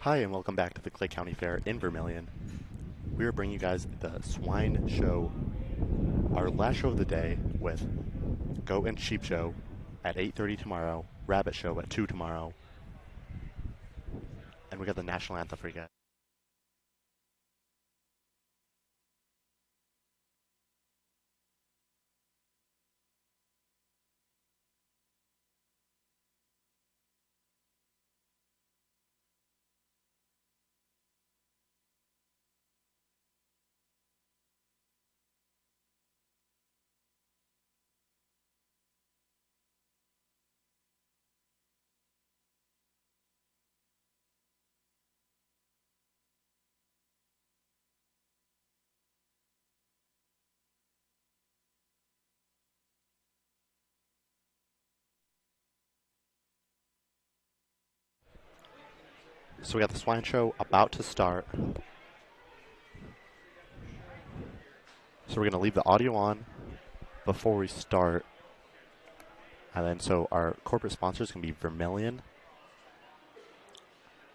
Hi, and welcome back to the Clay County Fair in Vermilion. We are bringing you guys the Swine Show, our last show of the day, with Goat and Sheep Show at 8:30 tomorrow, Rabbit Show at 2 tomorrow, and we got the national anthem for you guys. So we got the Swine Show about to start. So we're going to leave the audio on before we start. And then so our corporate sponsors can be Vermilion.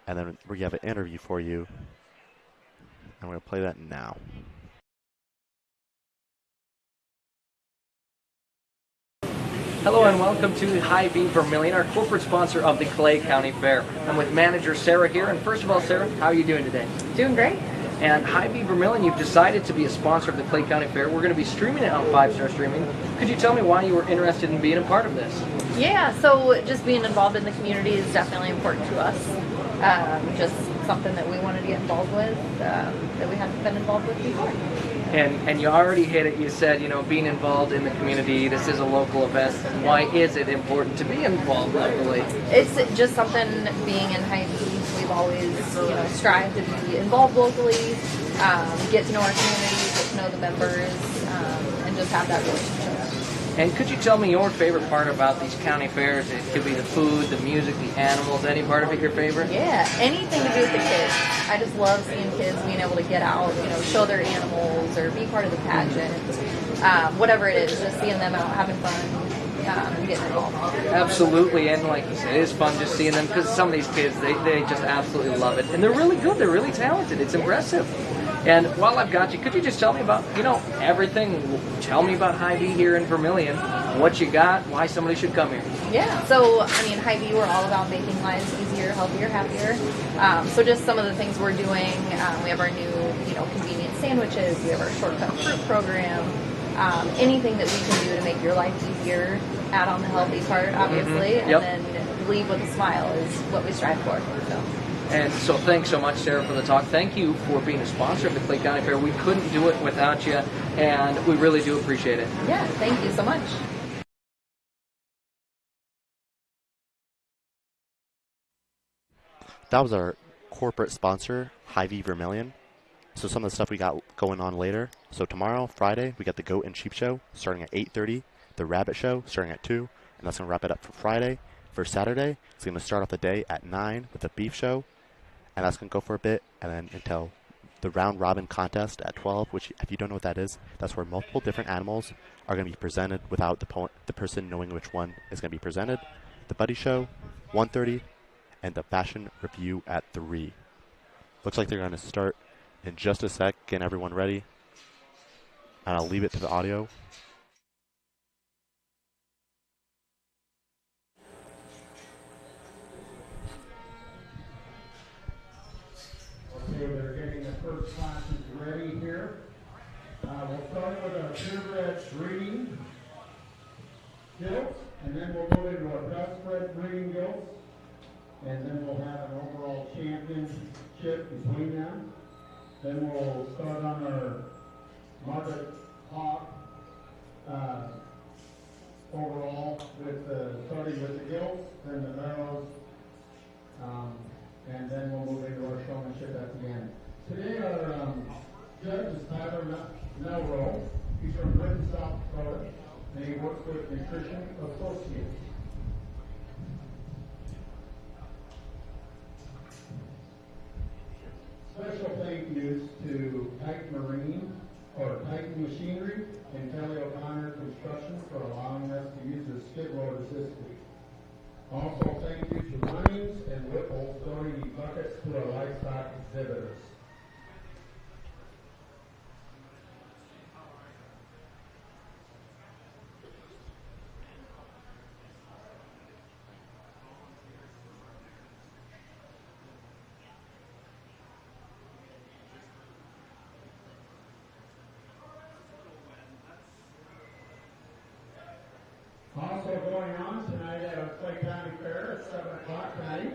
And then we have an interview for you. And we're going to play that now. Hello and welcome to Hy-Vee Vermilion, our corporate sponsor of the Clay County Fair. I'm with manager Sarah here, and first of all, Sarah, how are you doing today? Doing great. And Hy-Vee Vermilion, you've decided to be a sponsor of the Clay County Fair. We're going to be streaming it on 5-star streaming. Could you tell me why you were interested in being a part of this? Yeah, so just being involved in the community is definitely important to us. Just something that we wanted to get involved with that we hadn't been involved with before. And you already hit it. You said, you know, being involved in the community, this is a local event. Why is it important to be involved locally? It's just something, being in Hy-Vee, we've always, strived to be involved locally, get to know our community, get to know the members, and just have that relationship. And could you tell me your favorite part about these county fairs? It could be the food, the music, the animals. Any part of it your favorite? Yeah, anything to do with the kids. I just love seeing kids being able to get out, show their animals or be part of the pageant. Whatever it is, just seeing them out having fun, and getting involved. Absolutely, and like you said, it is fun just seeing them because some of these kids, they just absolutely love it. And they're really good, they're really talented. It's impressive. And while I've got you, could you just tell me about, everything? Tell me about Hy-Vee here in Vermilion, what you got, why somebody should come here. Yeah, so, Hy-Vee, we're all about making lives easier, healthier, happier. So just some of the things we're doing, we have our new, convenient sandwiches, we have our shortcut fruit program, anything that we can do to make your life easier, add on the healthy part, obviously, Yep. and then leave with a smile is what we strive for. So. And so thanks so much, Sarah, for the talk. Thank you for being a sponsor of the Clay County Fair. We couldn't do it without you, and we really do appreciate it. Yeah, thank you so much. That was our corporate sponsor, Hy-Vee Vermilion. So some of the stuff we got going on later. So tomorrow, Friday, we got the Goat and Sheep Show starting at 8:30, the Rabbit Show starting at 2, and that's going to wrap it up for Friday. For Saturday, it's going to start off the day at 9 with the Beef Show, and that's going to go for a bit, and then until the round robin contest at 12, which, if you don't know what that is, that's where multiple different animals are going to be presented without the person knowing which one is going to be presented. The Buddy Show, 1:30, and the Fashion Review at 3. Looks like they're going to start in just a sec, getting everyone ready, and I'll leave it to the audio. Okay, they're getting the first classes ready here. We'll start with our purebred breeding gilts, and then we'll move into our breastbred breeding gilts, and then we'll have an overall championship between them. Then we'll start on our market hawk overall, starting with the gilts, then the barrows, and then we'll move into our showmanship at the end. Today our judge is Tyler Melrow. He's from Britain, South Dakota, and he works with Nutrition Associates. Special thank yous to Titan Marine, or Titan Machinery, and Kelly O'Connor Construction for allowing us to use their skid loaders this week. Also, thank you to Runnings and Whipples donating buckets to our livestock exhibitors. Also going on tonight at our Clay County Fair at 7 o'clock tonight,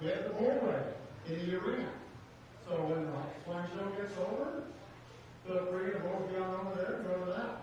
we have the bull ride in the arena. So when the Swine Show gets over, feel free to both be on over there and go to that.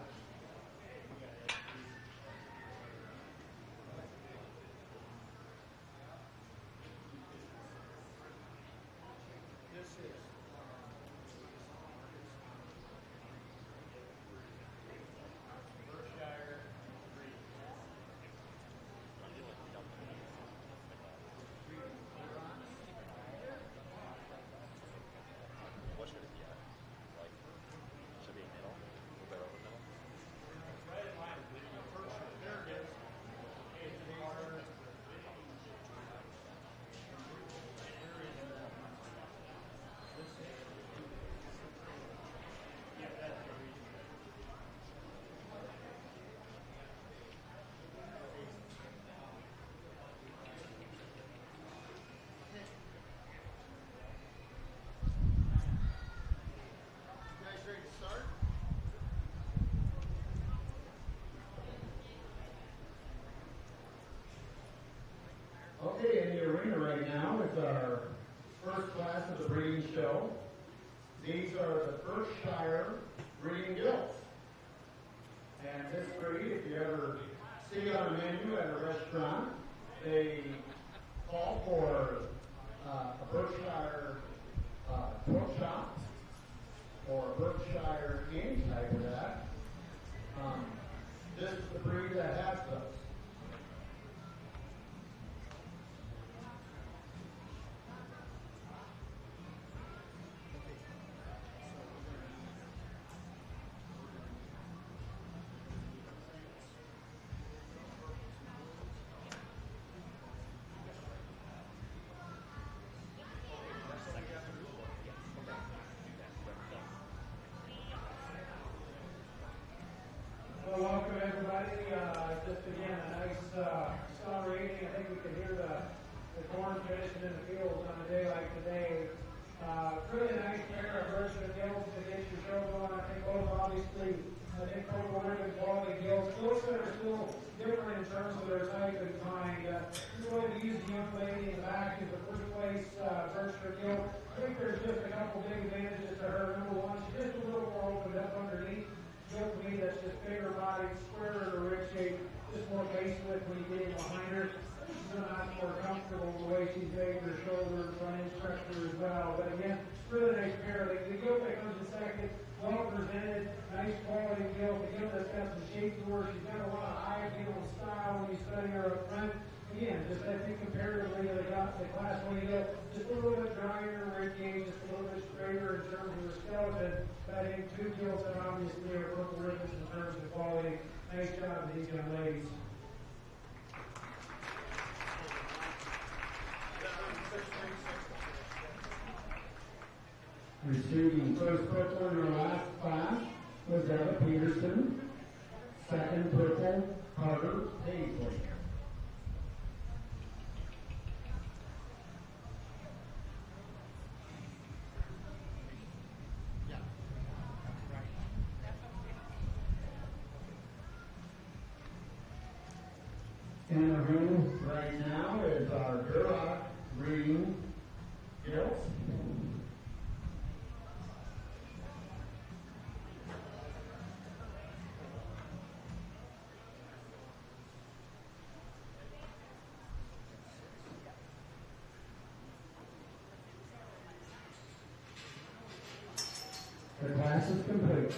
Okay, in the arena right now is our first class of the breeding show. These are the Berkshire breeding gilts. And this breed, if you ever see it on a menu at a restaurant, they call for a Berkshire throat chop or a Berkshire any type of that. This is the breed that has those. Well, welcome everybody. Just again, a nice summer evening. I think we can hear the corn finishing in the fields on a day like today. Really nice pair of Berkshire gills to get your show going. I think both obviously, I think both are really quality gills. Both that are still different in terms of their type and kind. We're going to use the young lady in the back as the first place Berkshire gill. I think there's just a couple big advantages to her. Number one, she's just a little more opened up underneath. Gill to me that's just bigger bodied, squarer to rib shape, just more facelift when you get in behind her. She's a lot more comfortable the way she's made her shoulder and front end structure as well. But again, really nice pair. The gill that comes in second, well presented, nice quality gill. The gill that's got some shape to her. She's got a lot of eye gill style when you study her up front. Again, just I think comparatively to the class 1 gill, just a little bit drier rib cage, just a little bit straighter in terms of her skeleton. But I think two gills that obviously are purple ribbons in terms of quality. Nice job, these young ladies. Receiving first purple in her last class was Ella Peterson. Second purple, Carter Paisley. In the room right now is our Duroc breeding gills. The class is complete.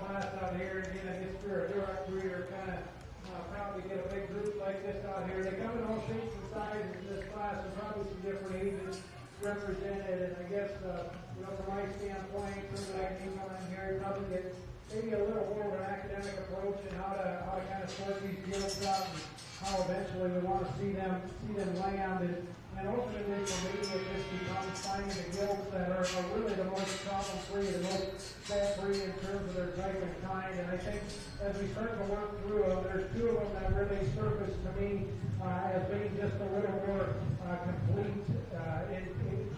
class out here. Again, I guess if you're a direct breeder, kind of probably get a big group like this out here. They come in all shapes and sizes in this class, and probably some different ages represented. And I guess, from my standpoint, something I can come in here, probably get maybe a little more of an academic approach in how to kind of sort these guilds out and how eventually we want to see them land. And ultimately, for me, it just becomes finding the guilds that are really the most problem-free, the most fault-free in terms of their type and kind. And I think as we start to work through them, there's two of them that really surface to me as being just a little more complete and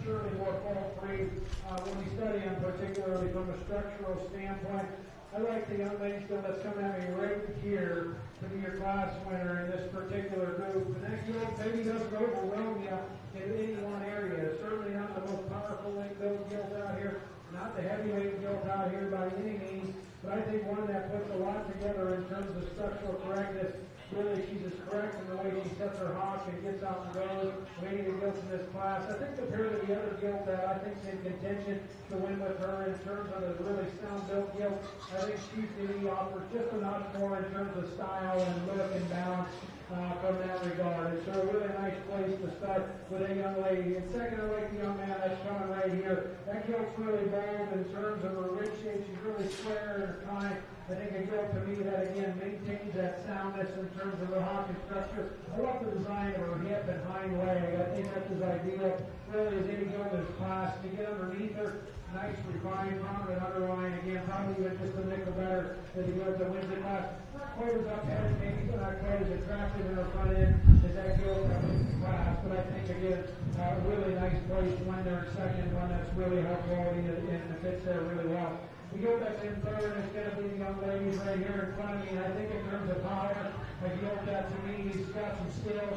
surely more fault-free when we study them, particularly from a structural standpoint. I like the young lady still that's coming at me right here to be your class winner in this particular group. And that guild maybe doesn't overwhelm you in any one area. Certainly not the most powerful guild out here, not the heavyweight guild out here by any means, but I think one that puts a lot together in terms of structural correctness. Really, she's as correct in the way she sets her hawk and gets out and goes. Many of the guilds in this class, I think compared to the other guild that I think in contention to win with her in terms of a really sound built guild, I think Chief Duty offers just a notch more in terms of style and look and balance from that regard. It's a really nice place to start with a young lady. And second, I like the young man that's coming right here. That guild's really bold in terms of her rib shape. She's really square in her kind. I think a guild to me that again maintains that soundness in terms of the hawk and structure. I love the design of her hip and hind leg. I think that's as ideal really as any guild in this class. To get underneath her, nice refined, prominent underline. Again, probably even just a nickel better than the guild that wins the class. Not quite as up-headed, maybe not quite as attractive in her front end as that guild that wins the class. But I think again, a really nice place when they're in second, one that's really high quality and fits there really well. The guild that's in third is going to be the young ladies right here in front of me. And I think in terms of power, a guild that to me has got some skill.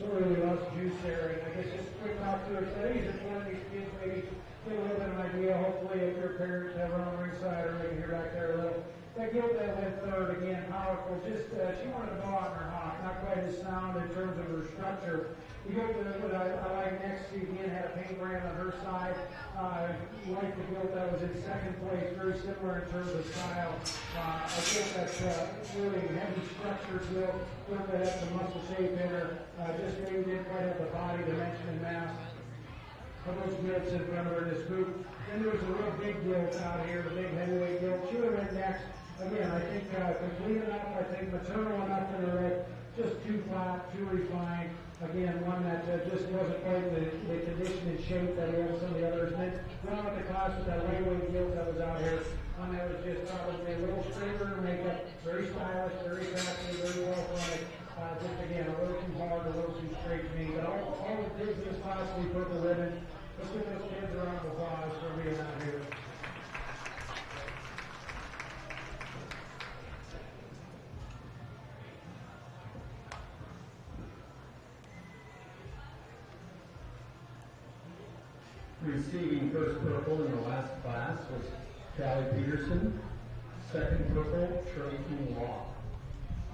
Really lots of juice there, and I guess just a quick talk to her. So I think it's one of these kids maybe get a little bit of an idea. Hopefully, if your parents have her on the ringside or maybe you're back there a little. That guild that went third, again, powerful. Just she wanted to go out in her hawk, not quite as sound in terms of her structure. The guild that I like next, she again had a paint brand on her side. Like the guild that was in second place, very similar in terms of style. I think that's really heavy structure built. Look that had some muscle shape in her. Just maybe didn't quite have the body dimension and mass of those guilds in front of her in this group. Then there was a real big guild out here, the big heavyweight guild. She would have been next. Again, I think complete enough. I think maternal enough in her leg. Just too flat, too refined. Again, one that just wasn't quite the condition and shape that he had some of the others. And then round with the class with that lightweight guild that was out here. One that was just probably a little straighter in makeup, very stylish, very crafty, very well fronted. Just again, a little too hard, a little too straight to me. But all the kids in this class, we put the ribbon. Let's give those kids a round of applause for being out here. Receiving first purple in the last class was Callie Peterson. Second purple, Tracy Law.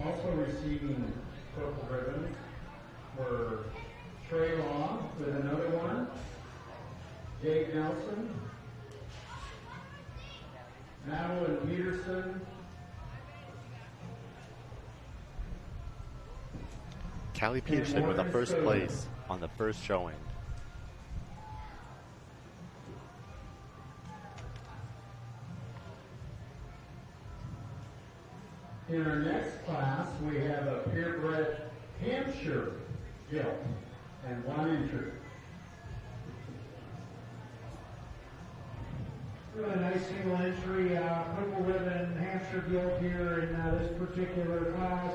Also receiving purple ribbons were Trey Law with another one, Dave Nelson, Madeline Peterson, Callie Peterson with the first place on the first showing. In our next class, we have a purebred Hampshire gilt, and 1 entry. Really nice single entry, purple ribbon, Hampshire gilt here in this particular class.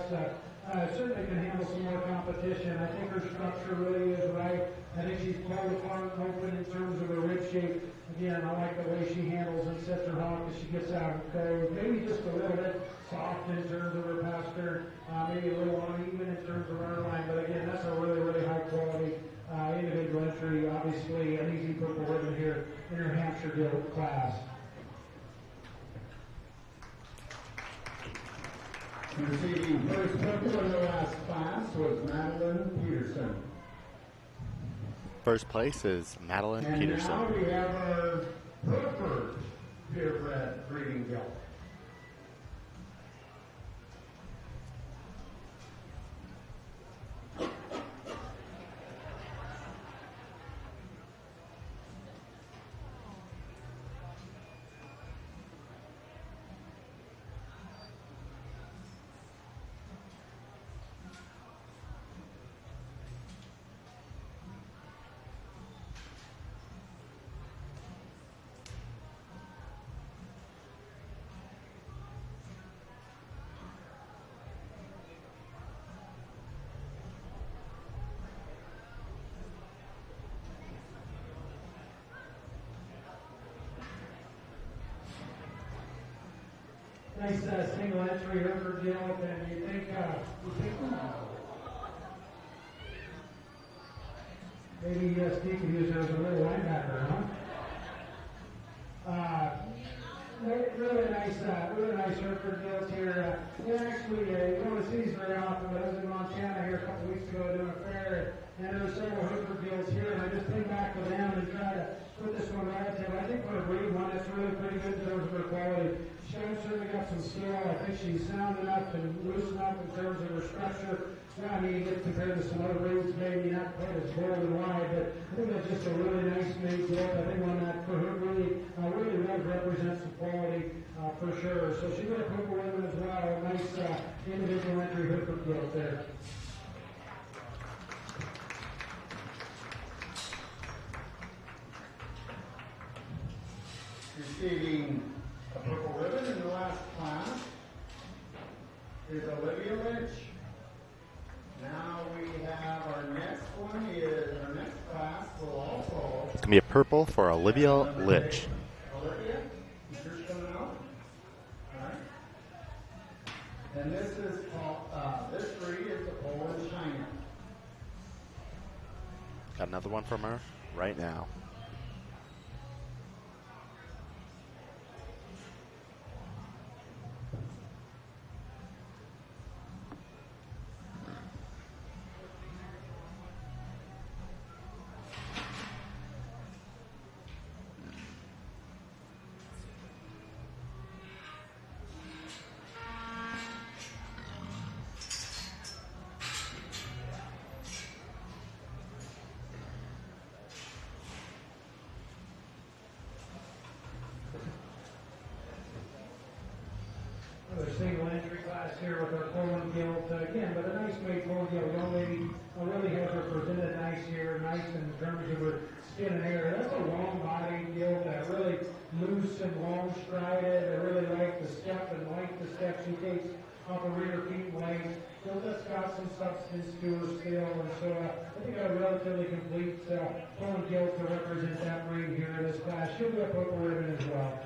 Certainly can handle some more competition. I think her structure really is right. I think she's pulled apart and open in terms of her rib shape. Again, I like the way she handles and sets her hawk as she gets out and goes. Maybe just a little bit soft in terms of her posture, maybe a little uneven in terms of her line, but again, that's a really, really high quality individual entry. Obviously, an easy purple ribbon here in her Hampshire gilt class. Receiving first purple in the last class was Madeline Peterson. First place is Madeline And Peterson. now we have our Hereford purebred breeding gilt. Nice single entry Hereford gilt, and you think maybe Steve could use her as a little linebacker, huh? Really nice Hereford gilt here. Actually, you don't see these very often, but I was in Montana here a couple weeks ago doing a fair, and there were several Hereford gilts here, and I just came back with them and tried to put this one right to. I think for a breed one, it's really pretty good in terms of her quality. She's certainly got some skill. I think she's sound enough and loose enough in terms of her structure. Yeah, I mean, if compared to some other breeds, maybe not quite as bold and wide, but I think that's just a really nice made gilt. I think one that for her really does represent some quality for sure. So she's got a purple ribbon as well. A nice individual entry Hereford gilt there. Receiving a purple ribbon in the last class is Olivia Lynch. Now we have our next one is our next class will also. It's going to be a purple for Olivia Litch. Olivia, is yours coming out? All right. And this is called, this breed is the Poland China. Got another one from her right now. Another single entry class here with our Poland gilt again, but a nice made Poland gilt. Young lady really has her presented nice here, nice in terms of her skin and hair. That's a long bodied gilt, really loose and long strided. I really like the step and like the step she takes off her rear feet legs. Still just got some substance to her still, and so I think a relatively complete Poland gilt to represent that breed here in this class. She'll be a purple ribbon as well.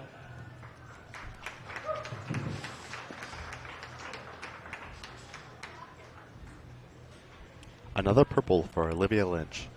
Another purple for Olivia Lynch.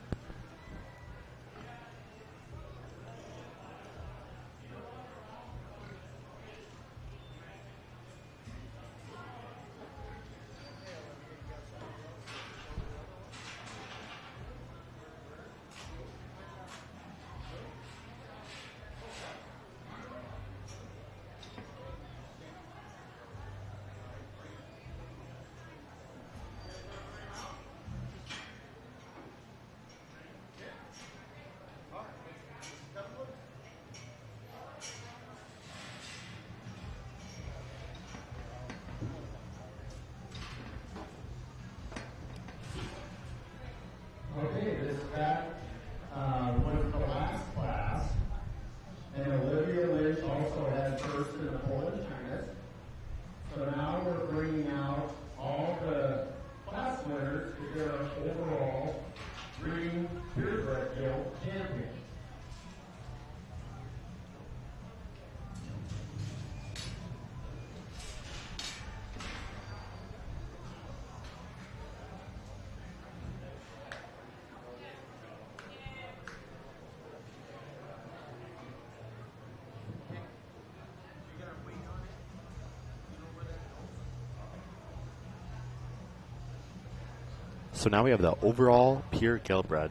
So now we have the overall pure Gilbred.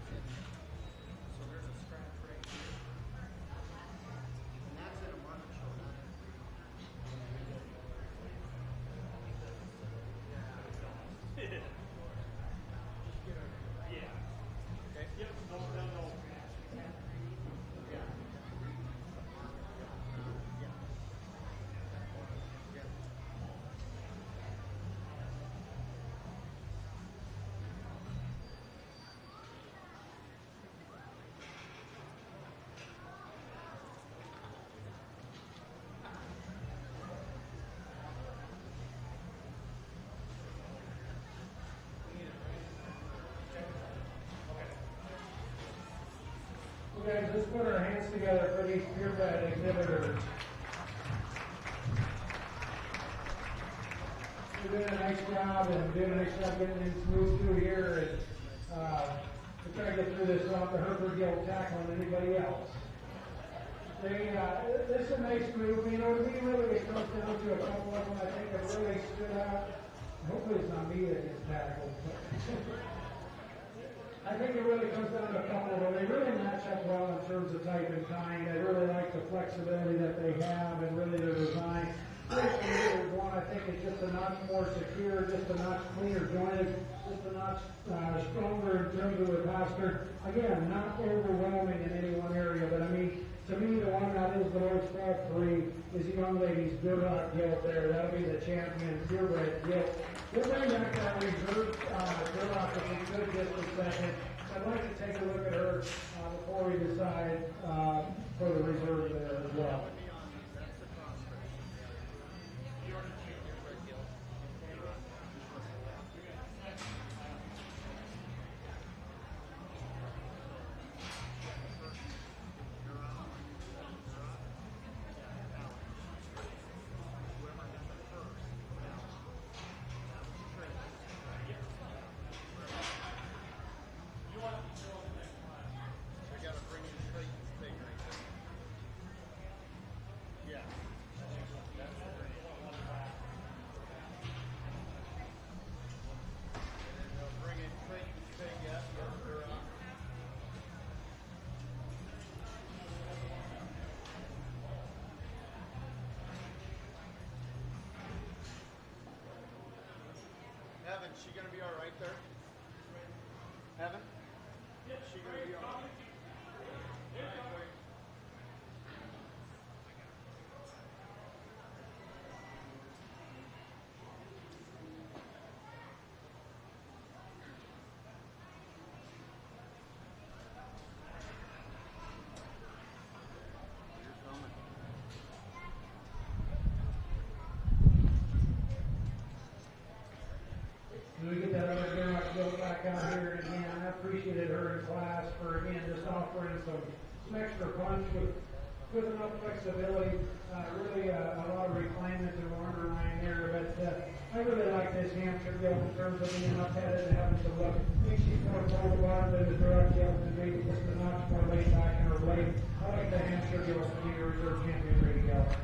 Guys, let's put our hands together for these purebred exhibitors. You're doing a nice job and doing a nice job getting things moved through here. And we're trying to get through this without the Hereford Guild tackling anybody else. This is a nice group. You know, to me, really, it comes down to a couple of them I think have really stood out. Hopefully it's not me that gets tackled. I think it really comes down to a couple of them. They really match up well in terms of type and kind. I really like the flexibility that they have and really their design. One, I think, is just a notch more secure, just a notch cleaner jointed, just a notch stronger in terms of the posture. Again, not overwhelming in any one area, but I mean, to me, the one that is the most fault-free is the young lady's Durlock Gilt there. That'll be the champion purebred Gilt. We'll bring back that reserve Durlock if we could just a second. I'd like to take a look at her before we decide for the reserve there as well. Evan, she gonna be all right there? Evan? She gonna be all right? Do we get that other girl built back out here again? I appreciated her in class for, again, just offering some extra punch with enough flexibility. Really a lot of refinement and underlying there. But I really like this Hampshire Gilt in terms of being up-headed and having some look. I think she's more total bottom than the Durlock Gilt and maybe just a notch more laid back in her blade. I like the Hampshire Gilt to be a reserve champion ready Gilt.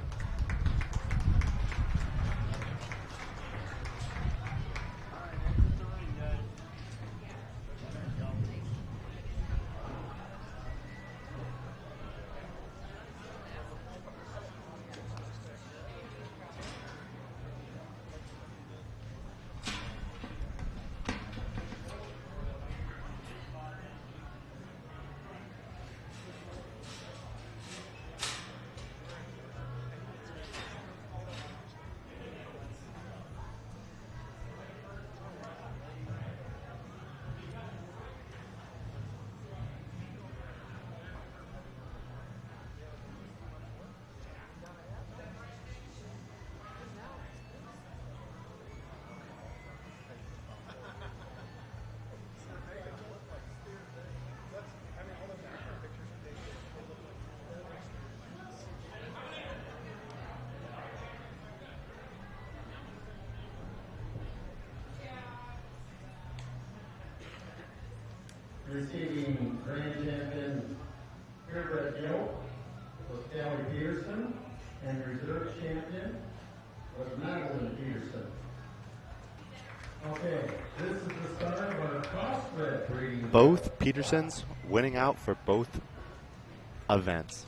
Receiving grand champion purebred Gilt was Callie Peterson, and reserve champion was Madeline Peterson. Okay, this is the start of our crossbred breeding. Both Petersons winning out for both events.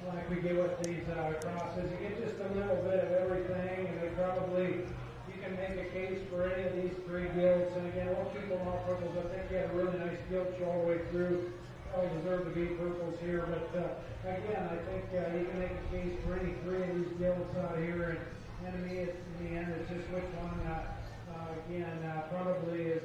Like we get with these crosses, you get just a little bit of everything, and they probably, you can make a case for any of these three gilts. And again, we'll keep them all purples. I think you had a really nice gilt show all the way through. Probably deserve to be purples here, but again, I think you can make a case for any three of these gilts out here. And to me, in the end, it's just which one, probably is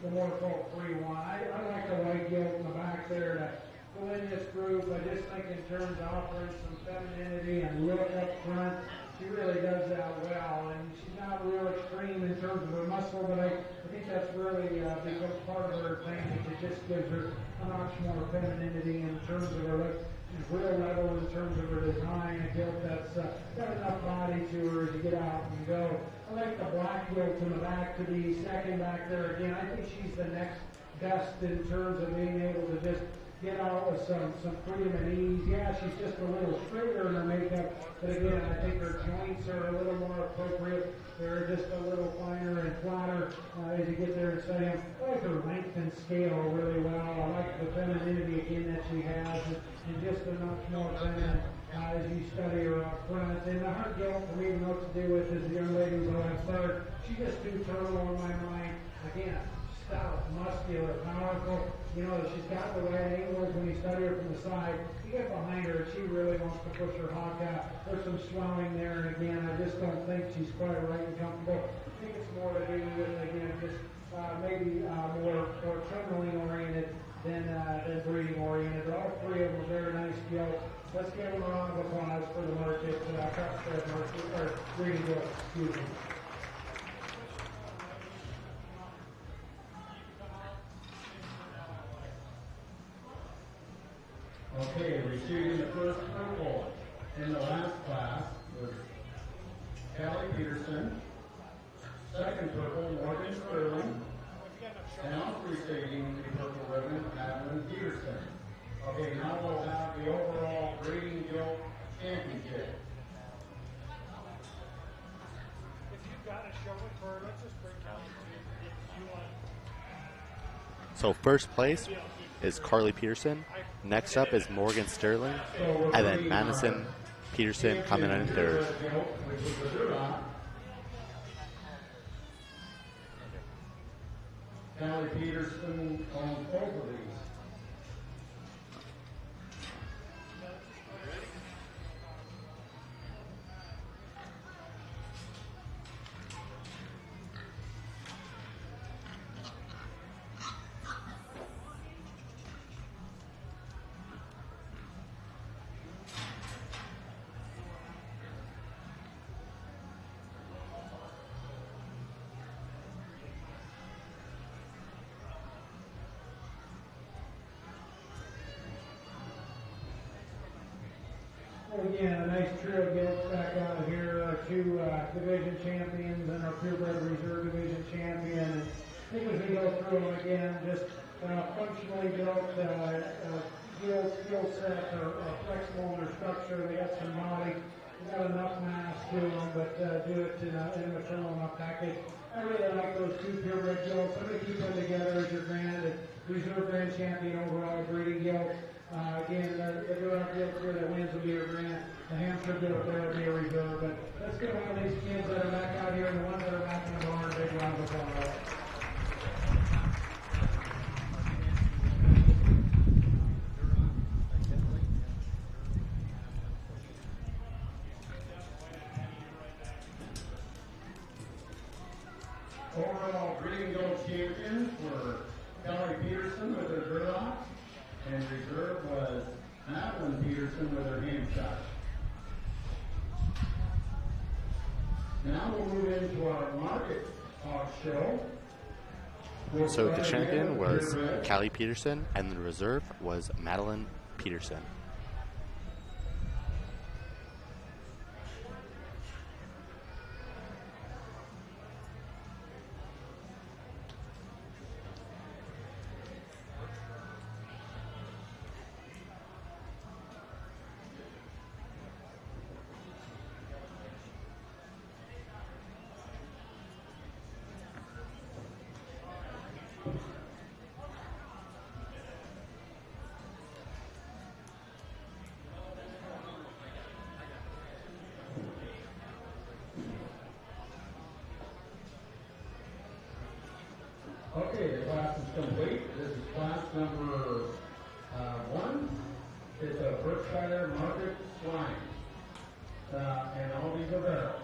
the more fault-free one. I like the white gilt in the back there to go in this group. I just think in terms of offering some femininity and look up front, she really does that well. And she's not real extreme in terms of her muscle, but I think that's really becomes part of her advantage. It just gives her a notch more femininity in terms of her real level, in terms of her design. A gilt that's got enough body to her to get out and go. I like the black gilt in the back to be second back there. Again, I think she's the next best in terms of being able to just get out with some freedom and ease. Yeah, she's just a little straighter in her makeup, but again, I think her joints are a little more appropriate. They're just a little finer and flatter as you get there and study them. I like her length and scale really well. I like the femininity again that she has, and just enough more feminine as you study her up front. And the heart gilt, for me to know what to do with is the young ladies on that third. She's just too turtle in my mind. Again, stout, muscular, powerful. You know, she's got the right angles when you study her from the side. You get behind her, she really wants to push her hawk out. There's some swelling there, and again, I just don't think she's quite right and comfortable. I think it's more to do with, again, just maybe more criminally oriented than breeding oriented. But all three of them are very nice gilts. Let's give them a round of applause for the market, or breeding gilts, excuse me. Okay, receiving the first purple in the last class was Callie Peterson. Second purple, Morgan Sterling. And also receiving the purple ribbon, Madeline Peterson. Okay, now we'll have the overall breeding gilt championship. If you've got a show it for her, let's just bring Kelly if you want. So first place is Carly Peterson. Next up is Morgan Sterling. And then Madison Peterson coming in third. Callie Peterson on both of these. Again, a nice trio of gilts back out here. Our two division champions and our purebred reserve division champion. And I think as we go through them again, just functionally built, skill set are flexible in their structure. They got some body. They got enough mass to them, but do it in a maternal enough package. I really like those two purebred gilts. I'm going to keep them together as your grand and reserve grand champion overall breeding gilt. Again, the girl here that wins will be your grand. The hamster gilt there will be a reserve. But let's get one of these kids that are back out here and the ones that are back in the barn. Big round of applause. Overall breeding gold champions were Kelly Peterson with her Durlock, and reserve was Madeline Peterson with her hand shot. Now we'll move into our market hog show. So the champion was Callie Peterson, and the reserve was Madeline Peterson. Okay, the class is complete. This is class number 1. It's a Berkshire Market Swine. And all these are barrels.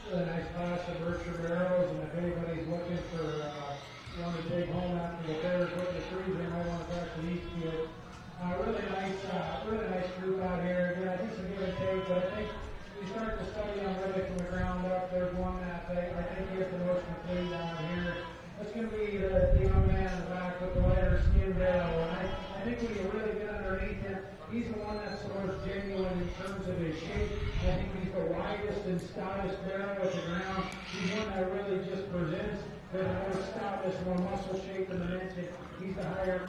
A nice class of Berkshire barrels, and if anybody's looking for one to take home after the fair, put in the freezer, might want to crack the yeast kit. Really nice group out here. Again, I think some give and take, but I think we start to study on really from the ground up. There's one that I think is the most complete down here. That's going to be the young man in the back with the lighter skin barrel, and I think when you really get underneath him, he's the one that's the most genuine in terms of his shape. I think he's the widest and stoutest barrel at the ground. He's one that really just presents with more stoutness, more muscle shape and dimension. He's the high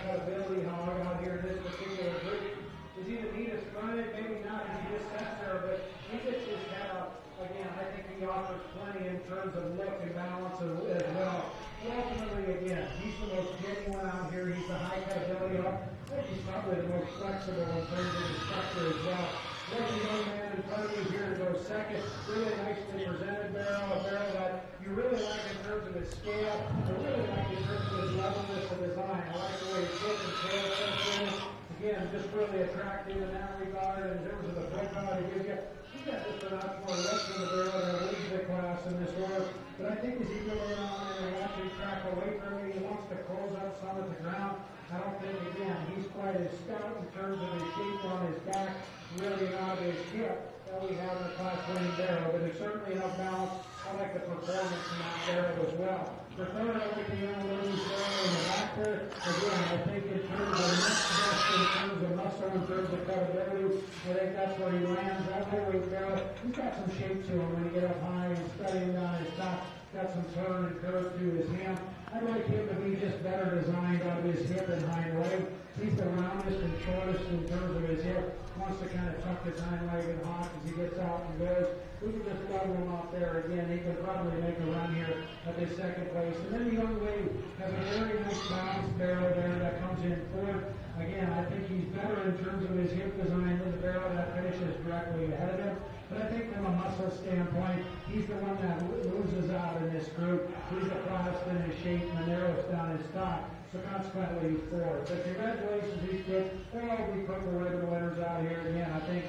cutability hog out here in this particular group. Is he the neatest fronted? Maybe not. Is he just sat there? But he gets his head up. Again, I think he offers plenty in terms of look and balance as well. But ultimately, again, he's the most genuine out here. He's the high cutability hog. I think he's probably the most flexible in terms of his structure as well. There's a young man in front of you here to go second. Really nicely presented barrel, a barrel that you really like in terms of its scale. I really like in terms of his levelness of design. I like the way his foot and tail comes in. Again, just really attractive in that regard. And in terms of the profile he gives you, he's got just an ounce more left in the barrel than a leader class in this order. But I think as he goes around and watching track away from me, he wants to close up some at the ground. I don't think, again, he's quite as stout in terms of his shape on his back, really not his hip that we have in the class winning barrel, but it's certainly enough balance. I like the performance in that barrel as well. The third, I like the young lady's barrel in the back there. Again, I think in terms of next best, in terms of muscle, in terms of cutability, I think that's where he lands. That lightweight barrel, he's got some shape to him when you get up high and studying down his top. Got some turn and curve to his hand. I'd like him to be just better designed on his hip and hind leg. He's the roundest and shortest in terms of his hip. Wants to kind of tuck his hind leg and hawk as he gets out and goes. We can just level him out there again. He can probably make a run here at this second place. And then the young lady has a very nice bounce barrel there that comes in fourth. Again, I think he's better in terms of his hip design than the barrel that finishes directly ahead of him. But I think from a muscle standpoint, he's the one that loses out in this group. He's the flattest in his shape and the narrowest down his stock. So consequently, he's fourth. So congratulations, these kids. They'll all be purple ribbon winners out here again. I think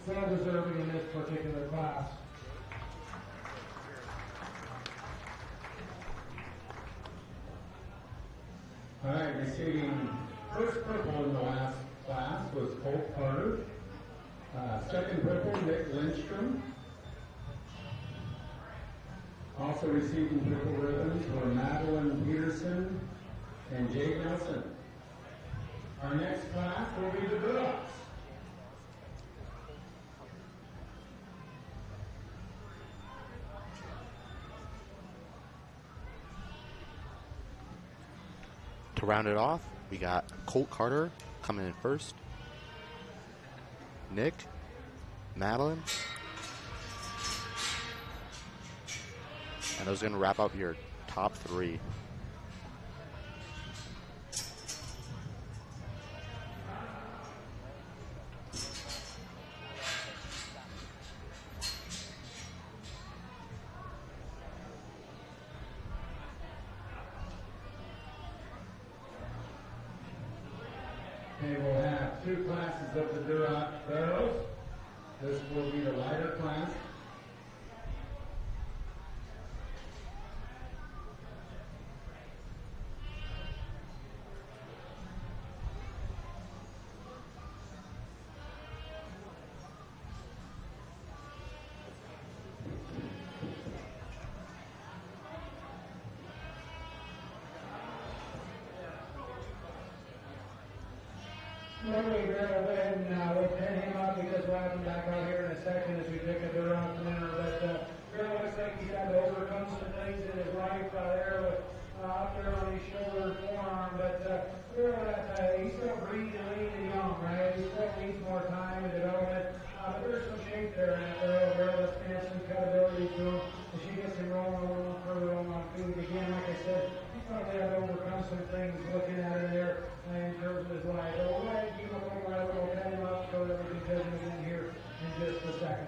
well deserving in this particular class. All right, receiving first purple in the last class was Colt Carter. Second purple, Nick Lindstrom. Also receiving purple ribbons were Madeline Peterson and Jay Nelson. Our next class will be the girls. To round it off, we got Colt Carter coming in first, Nick, Madeline, and those are going to wrap up your top three. Okay, we'll have two classes of the Duroc barrels. This will be the lighter class. Lovely barrel then. We'll pin him up because we'll have him back out here in a second as we pick a Duroc winner. But barrel looks like he's had to overcome some things in his life there with up there on his shoulder and forearm. But barrel he's still green and lean and young, right? He still needs more time and development. But there's some shape there in that barrel. Barrel that's got some cutability to him. As she gets him rolling a little further on food again, like I said, he's probably had to overcome some things looking at him there in terms of his life. But we'll go ahead and keep him over there. We'll pin him up so that we can take him again here in just a second.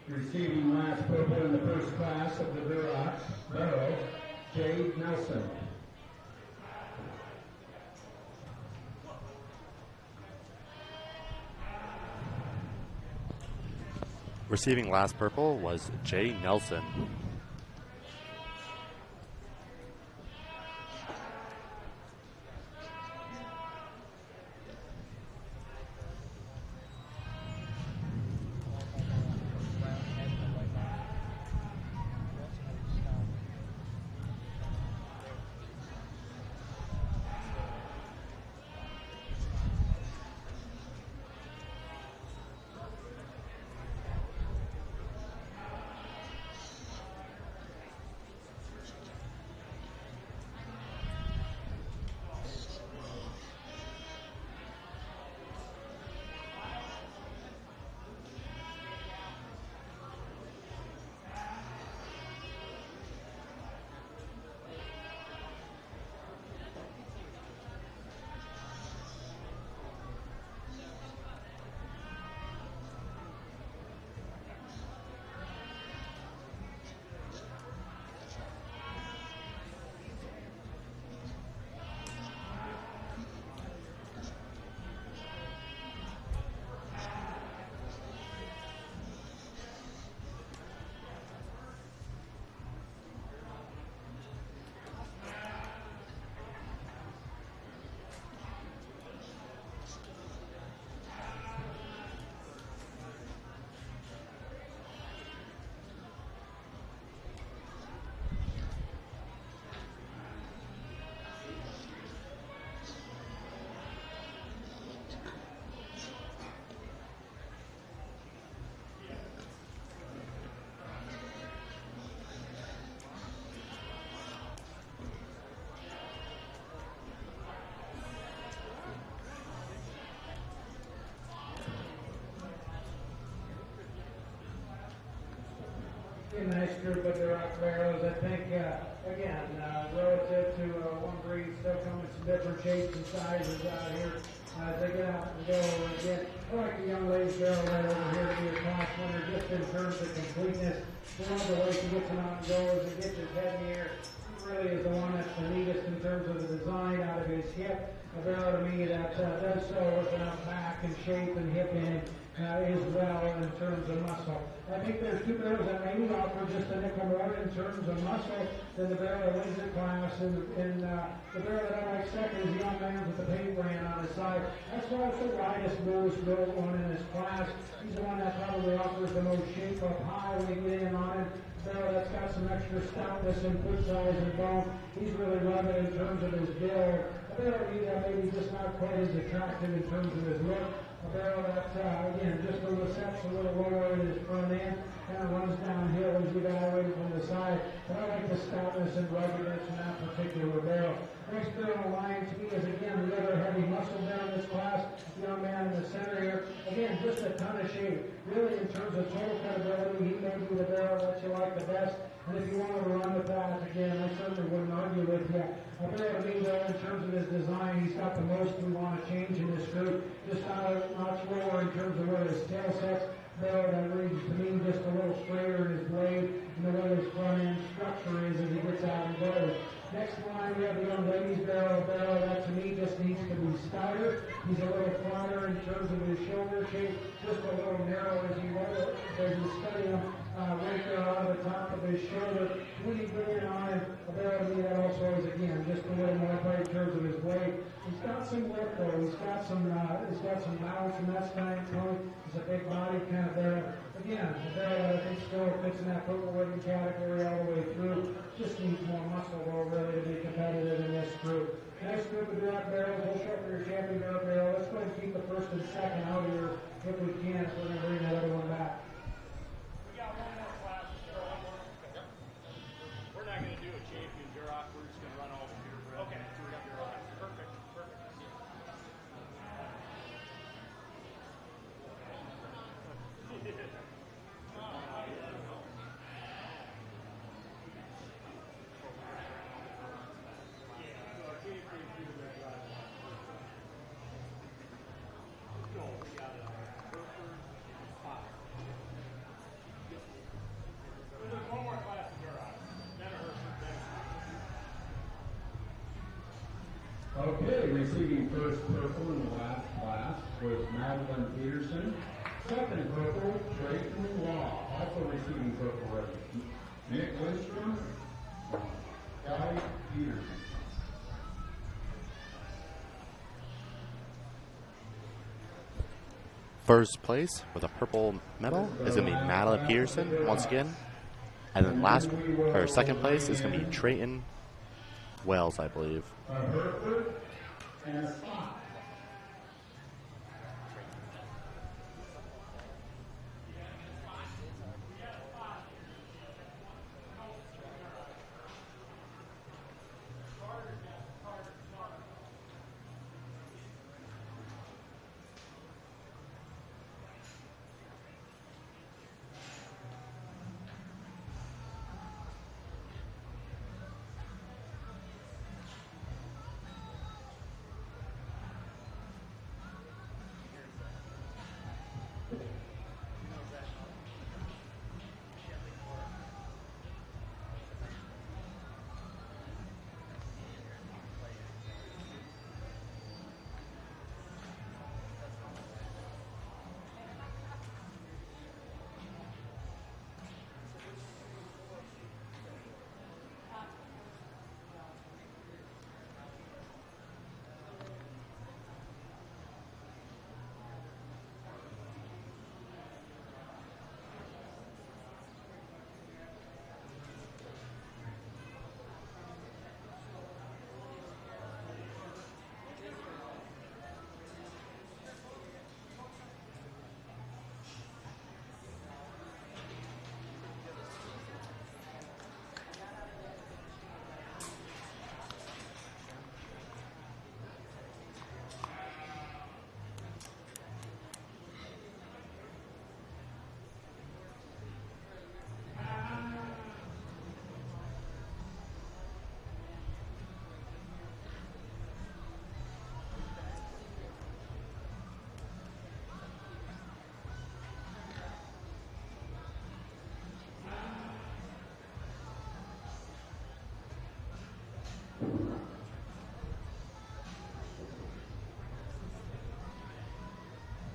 Receiving last purple in the first class of the Duroc barrel, Jade Nelson. Receiving last purple was Jay Nelson. nice group of Duroc barrels. I think, again, relative to one breed, still come in some different shapes and sizes out here. They get out and go. Again, I like the young lady's barrel right over here to be a class winner just in terms of completeness. One of the ways she gets them out and goes and gets his head in the air. He really is the one that's the neatest in terms of the design out of his hip. A barrel to me that does so with enough back and shape and hip in it. As well in terms of muscle. I think there's two barrels that maybe offer just a nickel more in terms of muscle than the barrel that wins the class. And the barrel that I like second is the young man with the paint brand on his side. That's why it's the widest, most built one in this class. He's the one that probably offers the most shape up high when you get in on it. Barrel that's got some extra stoutness and foot size and bone. He's really rugged in terms of his build. A barrel that maybe just not quite as attractive in terms of his look. A barrel that, again, just from the set's a little lower in his front end, kind of runs downhill as you evaluate from the side. But I like the stoutness and ruggedness in that particular barrel. Next barrel in line to me is, again, the other heavy muscle barrel in this class. The young man in the center here. Again, just a ton of shape. Really, in terms of total credibility, he may be the barrel that you like the best. And if you want to run with that, again, I certainly wouldn't argue with you. A barrel to me, though, in terms of his design, he's got the most we want to change in this group. Just not a notch lower in terms of where his tail sets. Barrel that reads to me just a little straighter in his blade and the way his front end structure is as he gets out and goes. Next line, we have the young lady's barrel. A barrel that to me just needs to be stouter. He's a little flatter in terms of his shoulder shape, just a little narrow as you study him right there on the top of his shoulder. When you get in on him, a barrel to me that also is, again, just a little more tight in terms of his blade. He's got some lift though. He's got some bounce from that standpoint. He's a big body kind of barrel. Again, a barrel that I think still fits in that football weighting category all the way through. Just needs more muscle though, really, to be competitive in this group. Next group of Duroc barrels, we'll show up your champion barrel. Let's go ahead and keep the first and second out here if we can, if we're going to bring that other one back. We got one more class. Yep. We're not going to do a champion Duroc. We're just going to run all the purebred. Okay. Perfect. Okay, receiving first purple in the last class was Madeline Peterson. Second purple, Trayton Law. Also receiving purple record, Nick Lindstrom, Guy Peterson. First place with a purple medal is going to be Madeline Peterson once again. And then second place is going to be Trayton Wells, I believe. Hereford and a spot.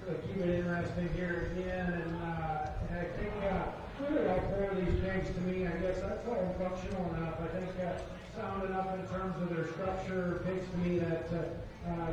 Really keep it interesting here again, and I think really all four of these pigs, to me, I guess that's all functional enough. I think sound enough in terms of their structure. Pigs to me that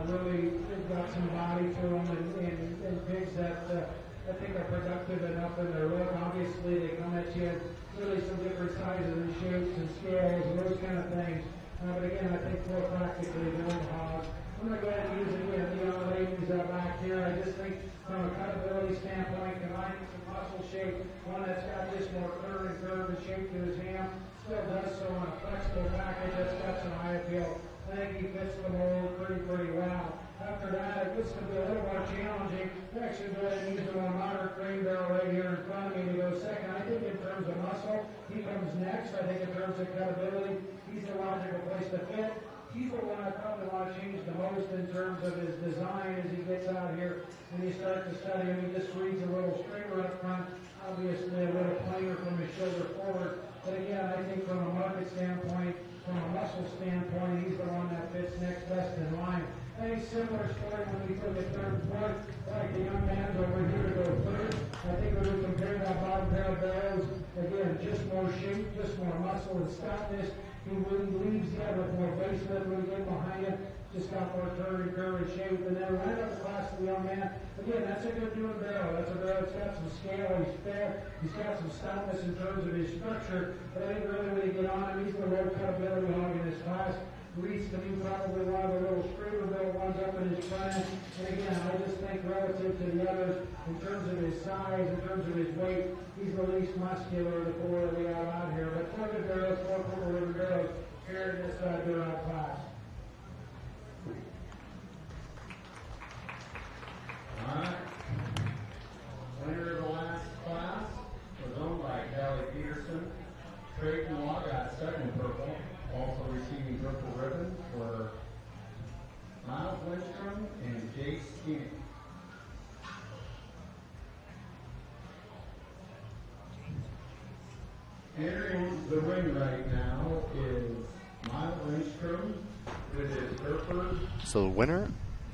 really they've got some body to them, and pigs that I think are productive enough in their look. Obviously, they come at you really some different sizes and shapes and scales and those kind of things. But again, I think more practically than the hogs. I'm going to go ahead and use it again. The young ladies back here. I just think from a cutability standpoint, combining some muscle shape, one that's got just more curve and shape to his ham, still does so on a flexible package that's got some high appeal. I think he fits the mold pretty well. After that, it gets to be a little more challenging. We're actually going to use the more moderate grain barrel right here in front of me to go second. I think in terms of muscle, he comes next. I think in terms of cutability, he's the logical place to fit. He's the one I probably want to change the most in terms of his design as he gets out here and you start to study him. He just reads a little straighter up front, obviously a little plainer from his shoulder forward. But again, I think from a market standpoint, from a muscle standpoint, he's the one that fits next best in line. I think similar story when we took a third and fourth, like the young man's over here to go third. I think when we compare that bottom pair of barrels, again, just more shape, just more muscle and stoutness. He really leaves the other with more base lift when we get behind him. Just got more turn and curve and shape. And then right up the class to the young man. Again, that's a good doing barrel. That's a barrel that's got some scale. He's fair. He's got some stoutness in terms of his structure. But I think really when you get on him, he's the low cutability hog in his class. Reeds to me probably one of the little straighter built ones up in his front end. And again, I just think relative to the others, in terms of his size, in terms of his weight, he's the least muscular of the four that we have out here. But four good barrels, four purple ribbon barrels here in this Durant class. All right. Winner of the last class was owned by Callie Peterson. Creighton Law got second purple. Also receiving purple ribbon for Miles Lindstrom and Jace Keeney. Entering the ring right now is Miles Lindstrom with his Hereford. So the winner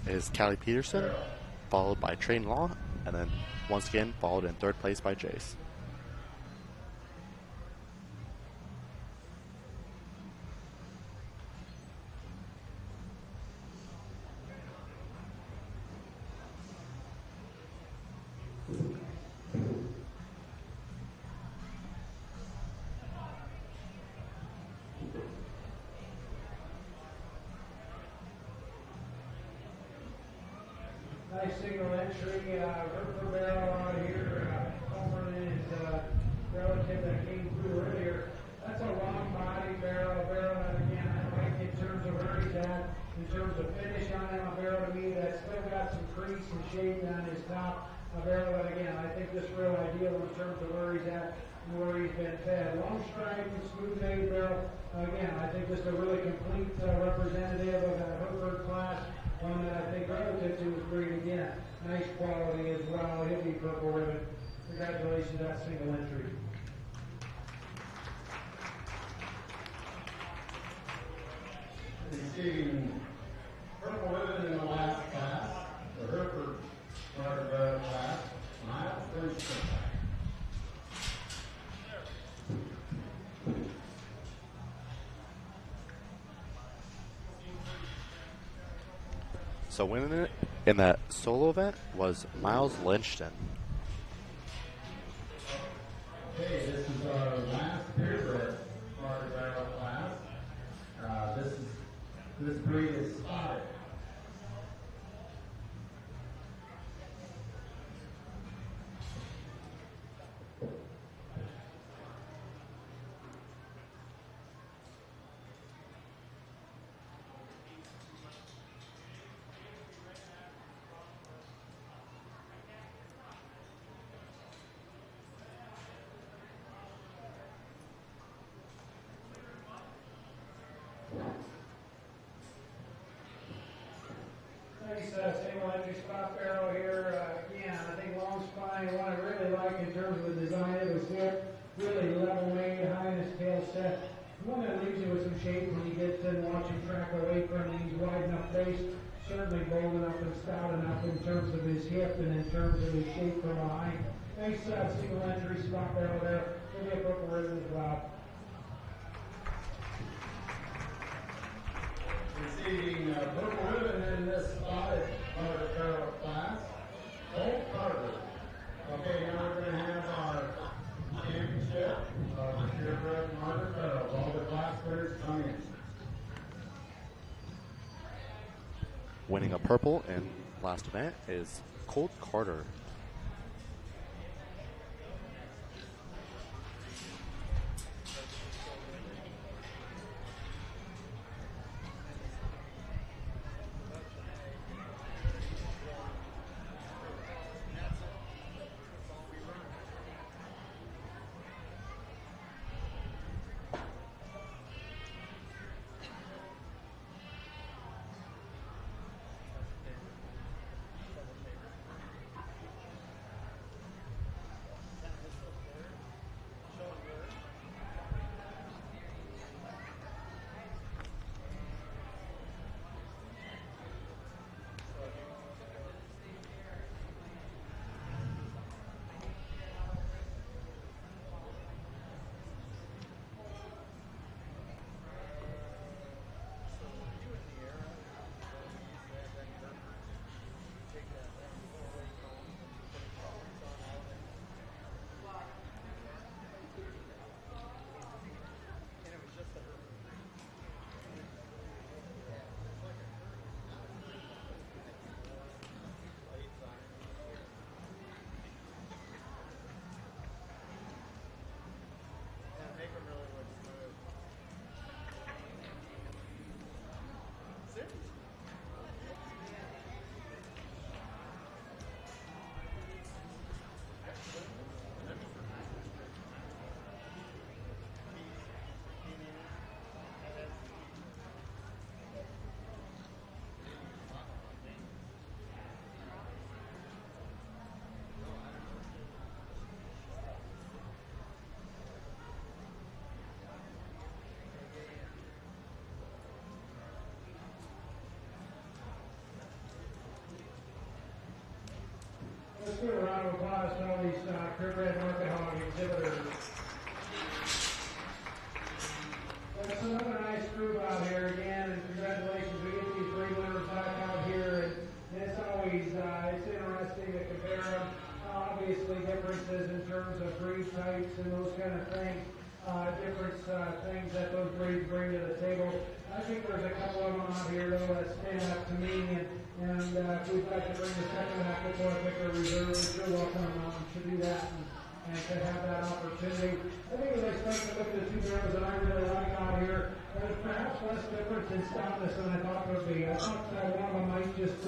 is Callie Peterson, followed by Train Law, and then once again followed in third place by Jace. Nice single entry, Hereford barrel out here. Coleman is relative that came through earlier. That's a long body barrel, a barrel that again I like in terms of where he's at, in terms of finish on him, a barrel to me that's still got some crease and shape on his top. A barrel that again I think this real ideal in terms of where he's at and where he's been fed. Long stripe and smooth made barrel. Again, I think just a really complete representative of that Hereford class. One that I think relative to his breed again. Nice quality as well. He'll be purple ribbon. Congratulations on that single entry. Receiving purple ribbon in the last class, the Hereford starter barrel class, Miles Lindstrom. So winning it in that solo event was Miles Lindstrom. Okay, this is our last purebred starter barrel class. This breed is spotted. Nice single entry spot barrel here. Again, I think long spine, one I really like in terms of the design of his hip. Really level made, high in his tail set. One that leaves you with some shape when he gets in, watch him track away from him. He's wide enough base, certainly bold enough and stout enough in terms of his hip and in terms of his shape from behind. Nice single entry spot there. Maybe a purple ribbon as well. Receiving purple ribbon in this spotted Carter Farrell class, Cole Carter. Okay, now we're going to have our championship of purebred Carter Farrell. All the class winners come in. Winning a purple in last event is Colt Carter. Let's give a round of applause to all these purebred market hog exhibitors. That's another nice group out here again, and congratulations. We get these three winners back out here, and it's always it's interesting to compare them. Obviously, differences in terms of breed types and those kind of things. Different things that those breeds bring to the table. I think there's a couple of them out here though that stand up to me, and if we'd like to bring the second half before I pick a reserve, you're welcome to do that and to have that opportunity. I think as I start to look at the two barrels that I really like out here, there's perhaps less difference in stoutness than I thought there would be. I thought one of them might just,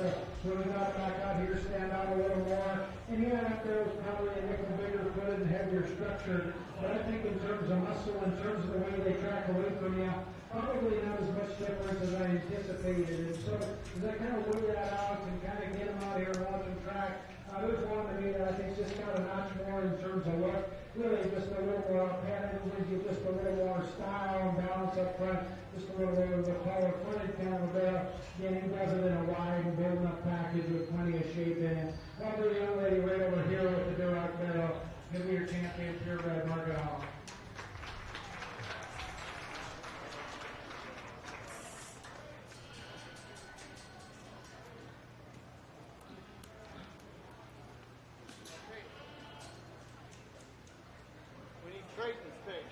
when we got back out here, stand out a little more. And yeah, that barrel was probably a nickel bigger footed and heavier structured. But I think in terms of muscle, in terms of the way they track away from you, probably not as much difference as I anticipated. And so as I kind of weigh that out and kind of get them out here and watch them track, there's one to me that I think just got a notch more in terms of look. Really just a little more padded, just a little more style and balance up front, just a little bit of a taller footed kind of a barrel. Again, he does it in a wide and built up package with plenty of shape in it. Probably the young lady right over here with the Duroc barrel. Give me your champion, purebred market hog. We need Trayton's pick.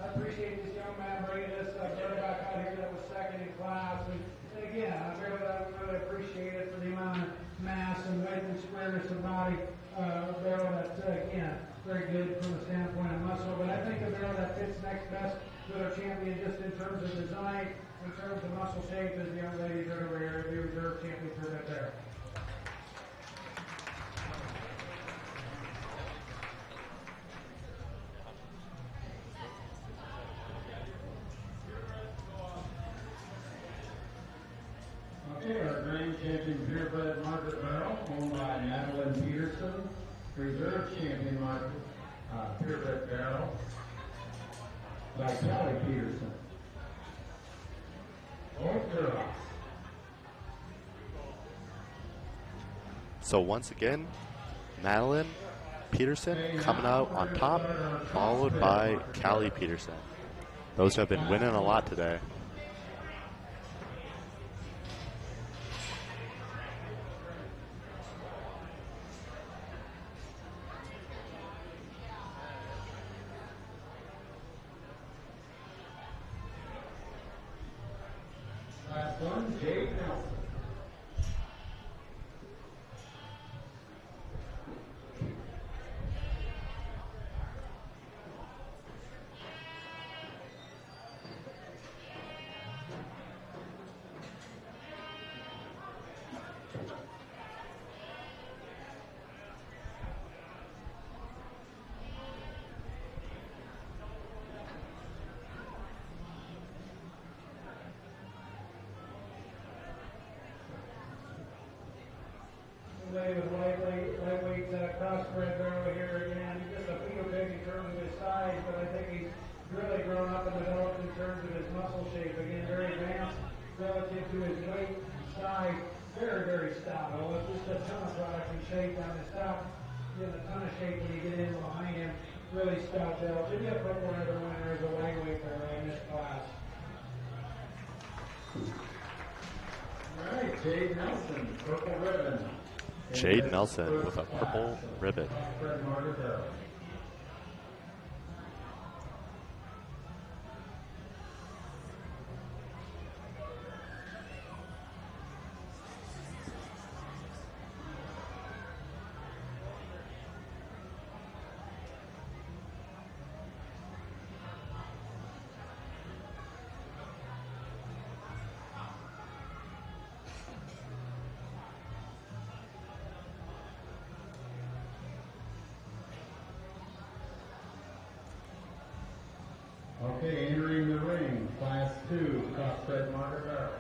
I appreciate this young man bringing this brother back out here that was second in class. And again, I really appreciate it for the amount of mass and weight and squareness of body. Barrel that's, again, very good from the standpoint of muscle. But I think a barrel that fits next best with our champion just in terms of design, in terms of muscle shape, is the young lady that over here, the reserve champion for that barrel. Okay, our grand champion purebred market barrel, owned by Madeline Peterson. Reserve champion market purebred barrel by Kelly Peterson. Both girls. So once again, Madeline Peterson coming out on top, followed by Callie Peterson. Those have been winning a lot today. Last one, Jade Nelson. Lady with lightweight crossbred barrel here again. He's just a feeder big in terms of his size, but I think he's really grown up and developed in terms of his muscle shape. Again, very advanced relative to his weight, size. Very, very stout. Oh, it's just a ton of product and shape on his top. He has a ton of shape when you get in behind him. Really stout barrel. Maybe a purple ribbon winner as a lightweight barrel in this class. All right, Jade Nelson, purple ribbon. Jade Nelson with a purple ribbon. Fred Martyr barrel. Okay, entering the ring, Class 2, crossbred martyr barrel.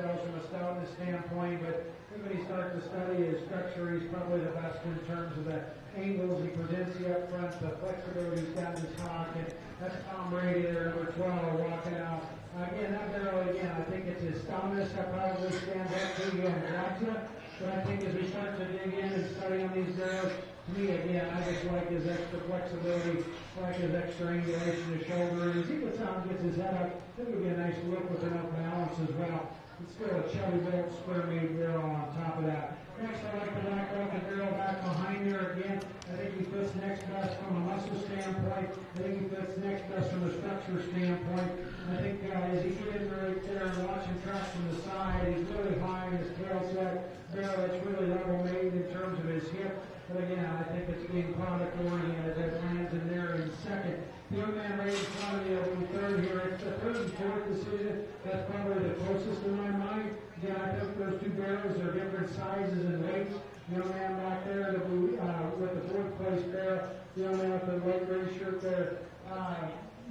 themselves from a stoutness standpoint, but when you start to study his structure, he's probably the best in terms of the angles he presents you up front, the flexibility he's got in his hock, and that's Tom Brady there, number 12, walking out. Again, that barrel, again, I think it's his stoutness that probably stands up to you and watch it. But I think as we start to dig in and study on these barrels, to me, again, I just like his extra flexibility, like his extra angulation of shoulder. And as he gets out and gets his head up, I think it'll be a nice look with enough balance as well. It's still a chubby built square made barrel on top of that. Next, I like the Black Rocket barrel back behind there again. I think he fits next best from a muscle standpoint. I think he fits next best from a structure standpoint. I think as he gets in right there and watch him track from the side, he's really high in his tail set. Barrel that's really level made in terms of his hip. But again, I think it's being product oriented that lands in there in second. The young man right in front of you will be third here. It's the third and fourth decision. That's probably the closest in my mind. Again, I think those two barrels are different sizes and weights. The young man back there with the fourth place barrel. The young man with the light gray shirt there.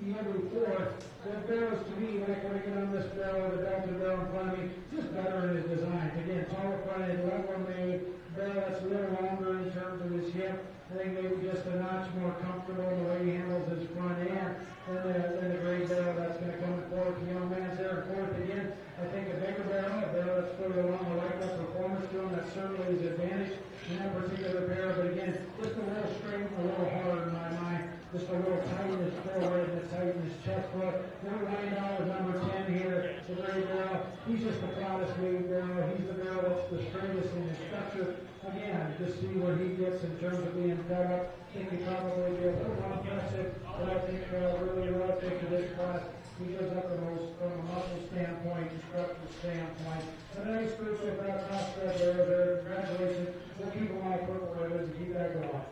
Number four, that barrels to me, when I get on this barrel, the belted barrel in front of me, just better in his design. Again, taller fronted, level made, barrel that's a little longer in terms of his hip. I think maybe just a notch more comfortable in the way he handles his front end than the gray barrel that's going to come in fourth. The young man's there in fourth again. I think a bigger barrel, a barrel that's further along the right that performance to him, that certainly is an advantage in that particular barrel. But again, just a little straight, a little hard in my mind. Just a little tight in his forehead and tight in his chest foot. Number $9, number 10 here, the gray barrel. He's just the proudest made barrel. He's the barrel that's the straightest in his structure. Again, just see what he gets in terms of being fed up. I think he probably be a little more impressive, but I think really relative to this class, he goes up the most from a muscle standpoint, structural standpoint. A nice group of crossbred there. Congratulations. We'll keep them on purple ribbons and keep that going.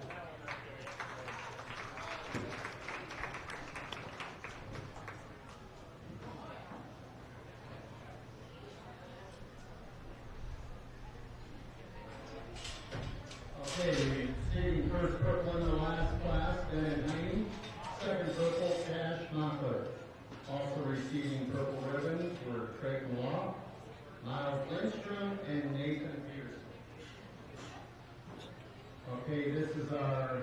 Okay, stating first purple in the last class, Ben Haney. Second purple, Cash Knockler. Also receiving purple ribbons were Craig Law, Miles Lindstrom, and Nathan Peterson. Okay, this is our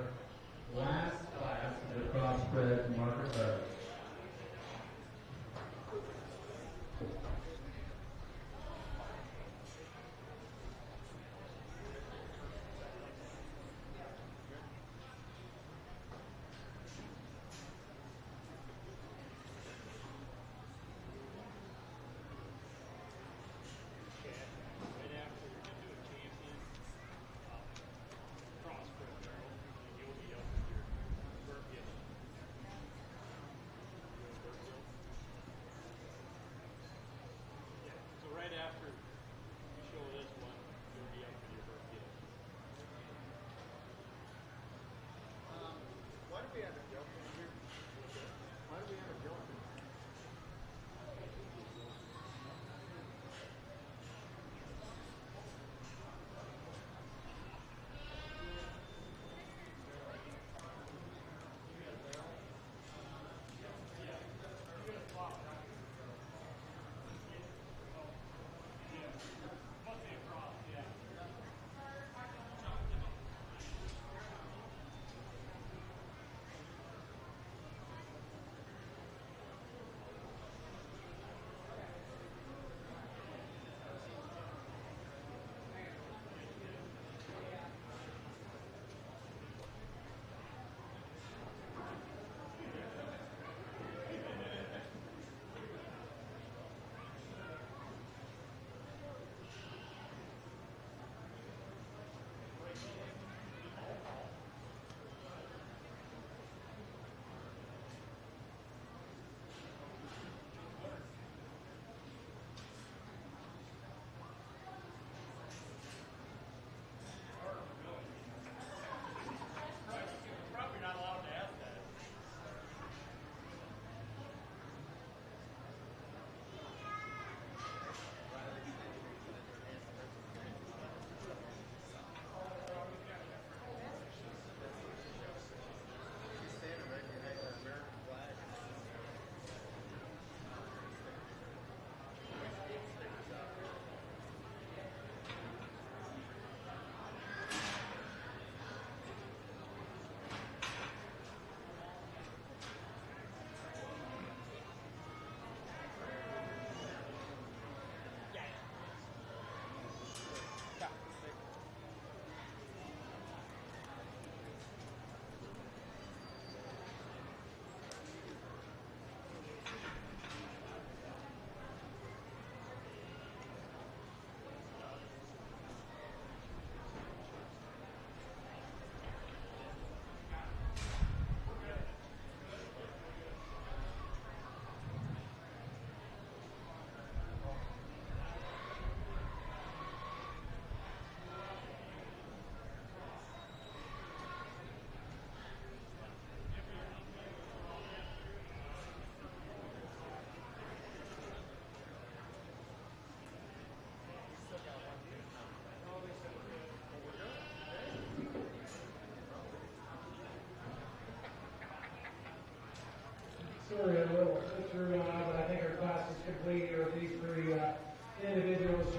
last class of the crossbred market barrels.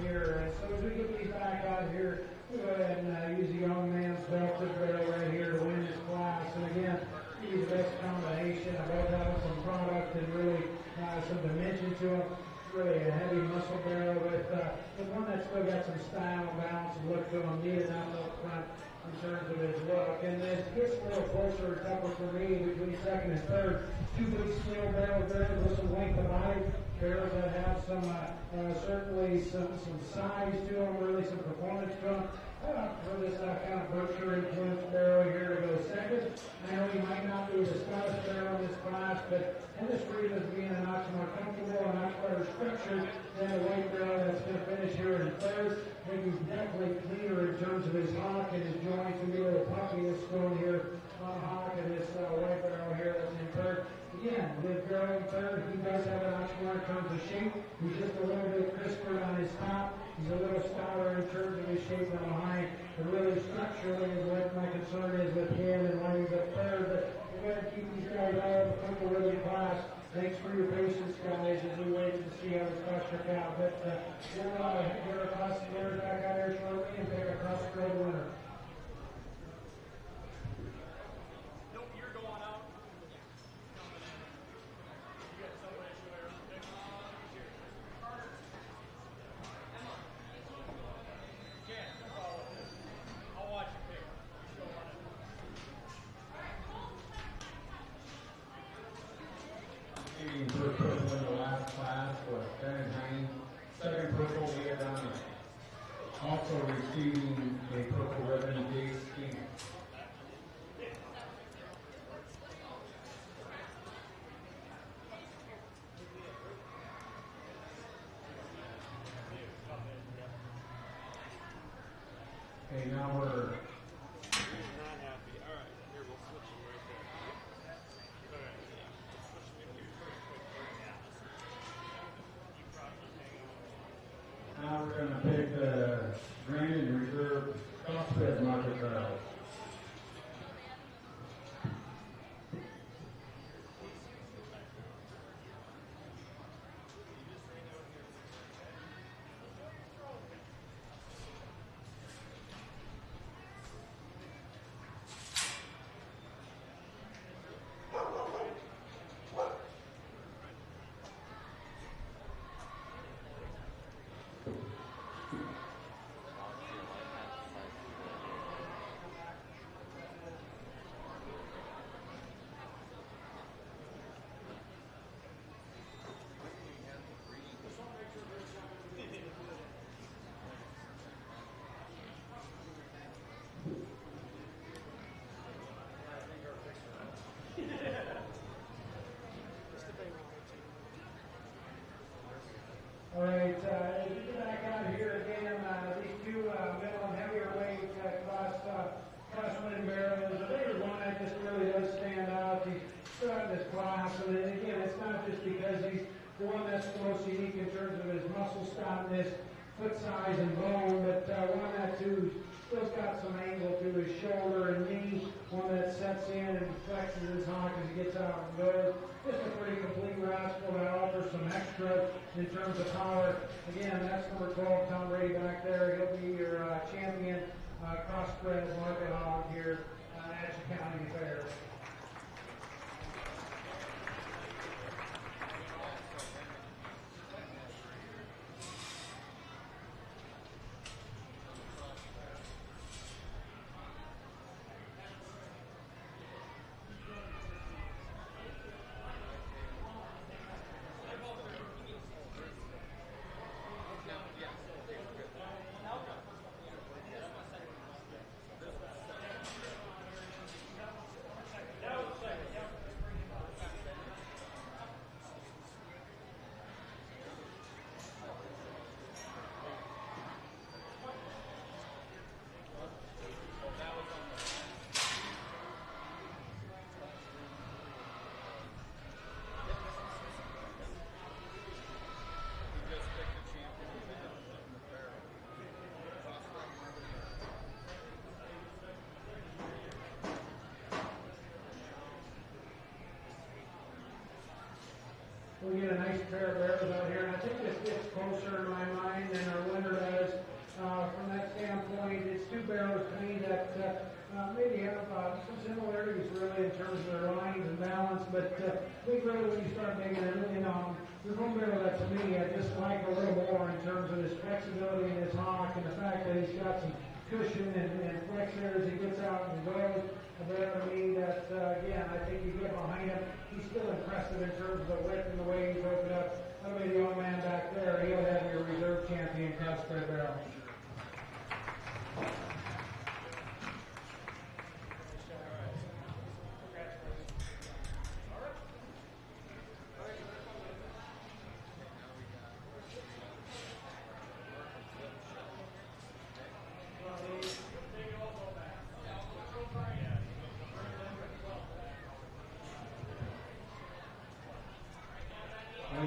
here. And so as we get these back out here, we'll go ahead and use the young man's belted barrel right here to win this class. And again, use the best combination of both having some product and really some dimension to them. Really a heavy muscle barrel with one that's still got some style, balance, and look to them, neat enough up front in terms of his look. And as it gets a little closer, tougher for me between second and third, two big steel barrels with some length of body, barrels that have some certainly some size to them, really some performance to them. For this kind of Berkshire influence barrel here to go second. I know he might not be the stoutest barrel in this class, but in this region is being a notch more comfortable and much better structured than the white barrel that's going to finish here in third. I think he's definitely cleaner in terms of his hock and his joints. We get a little puffy going here on hock and this white barrel here that's in third. Again, with barrel in third, he does have a notch more in terms of shape. He's just a little bit crisper on his top. He's a little stouter in terms of his shape on behind. But really structurally is what my concern is with him and why he's up third. But we're going to keep these guys all in the purple ribbon class. Thanks for your patience, guys, as we wait to see how this class works out. But we'll get our class leaders back out here shortly and pick our cross road winner. First purple in the last class was Ben Hine. Second purple, Leah Donovan. Also receiving a purple ribbon, Dave Skinner. Okay, now we're going to pick the Brandon Reserve crossbred market barrels. All right, as we get back out here again, these two middle and heavier weight class winning barrels. The bigger one that just really does stand out. He's throughout this class, and then again, it's not just because he's the one that's the most unique in terms of his muscle stoutness, foot size, and bone, but one that too still's got some angle to his shoulder and knee. One that sets in and flexes his hock as he gets out and goes. Just a pretty complete rascal that offers some extra in terms of power. Again, that's number 12, Tom Brady back there. He'll be your champion crossbred market hog here at your county fair. terms of their lines and balance, but I think really when you start digging in on the home barrel that to me I just like a little more in terms of his flexibility in his hock and the fact that he's got some cushion and flex there as he gets out and goes. But I mean that again, I think you get behind him, he's still impressive in terms of the width and the way he's opened up. I mean, the young man back there, he'll have your reserve champion cross spread barrel.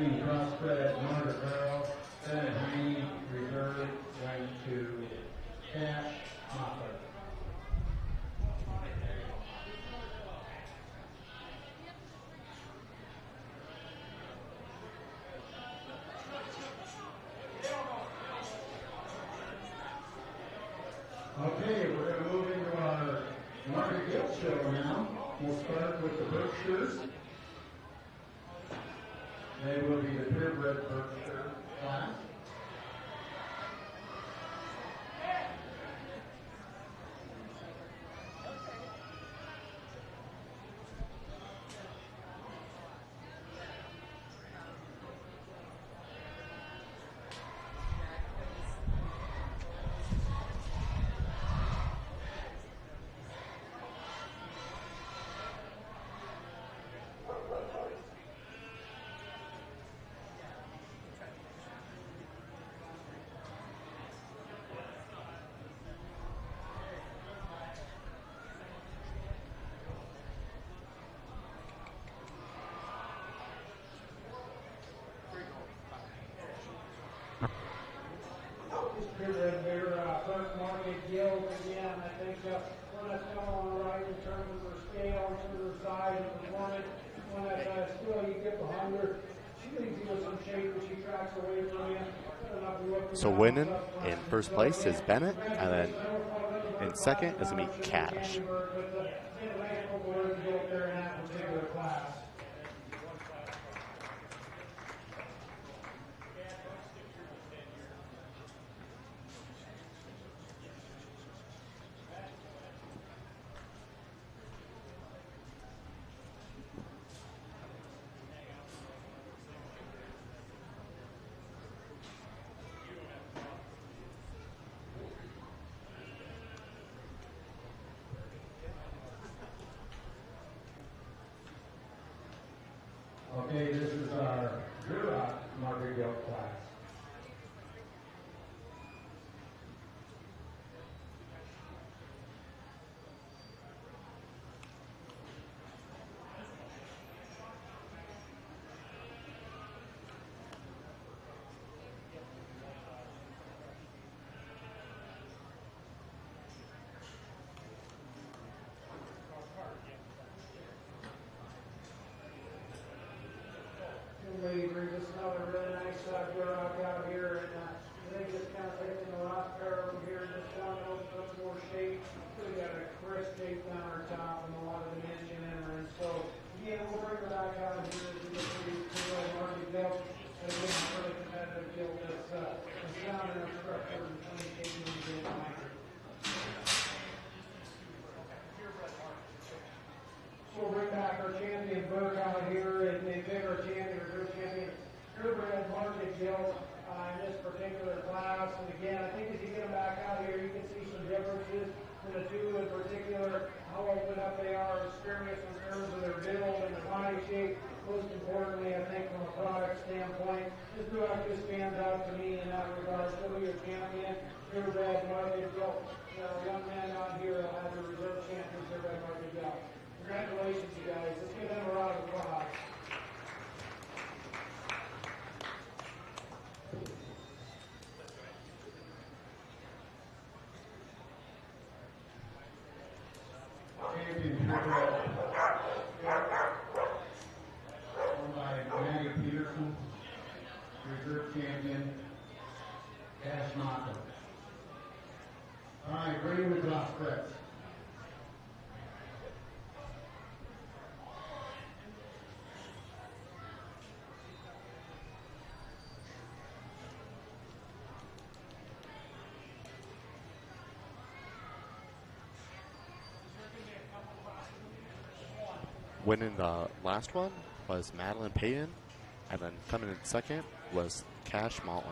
Crossbred Margaret Barrel, Senate Green, Reserve, went to Cash Hopper. Okay, we're going to move into our Market Gift Show now. We'll start with the Berkshires. They will be the purebred Berkshire class. Purebred beer, first market guild again. I think one that's coming on the right in terms of their scale, in terms of their size and performance. One that still you get behind her. She leaves you with some shape when she tracks away from you. So winning in first place is Bennett, and then in second is going to be Cash. Okay, this is our Jura Margaret Gilt class. Lady brings us another really nice Duroc out here, and they just kind of taking the rock pair over here and just showing it up more shape. We got a crisp shape down our top and a lot of dimension in her. And so, again, we'll bring her back out here as we get to these two market guilt. And again, a really competitive guilt that's sound in our structure and 20 kg behind her. So we'll bring back our champion Burke out here, and they pick our champion, or group champion, purebred market guilt in this particular class. And again, I think as you get them back out here, you can see some differences in the two in particular, how open up they are, experience in terms of their build and their body shape. Most importantly, I think from a product standpoint, this Duroc just stands out to me in that regard. Still your champion, purebred market guilt. Young man out here will have the reserve champion purebred market guilt. Congratulations, you guys. Let's give them a round of applause. Champion purebred, owned by Maddie Peterson, reserve champion, Cash Maka. All right, ready with drop spreads. winning the last one was Madeline Payton, and then coming in second was Cash Maltner.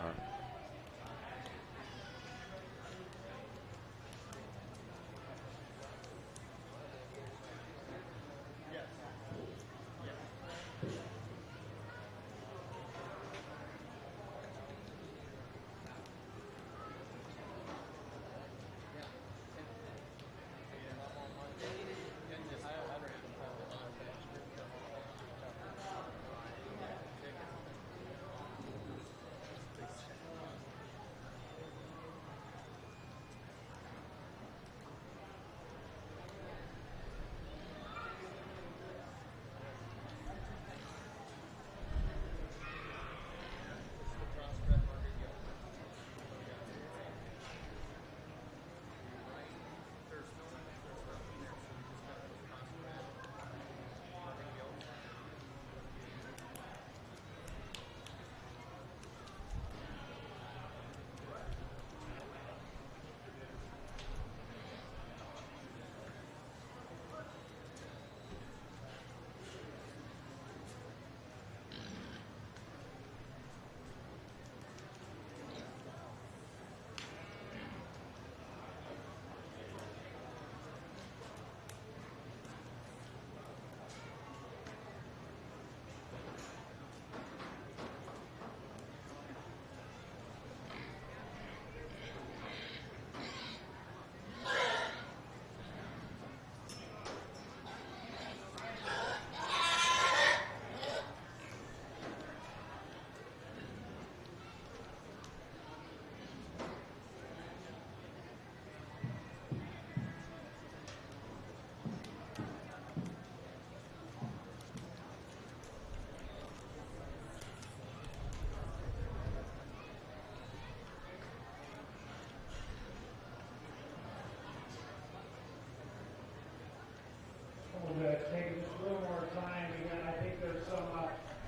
To take just a little more time. Again, I think there's some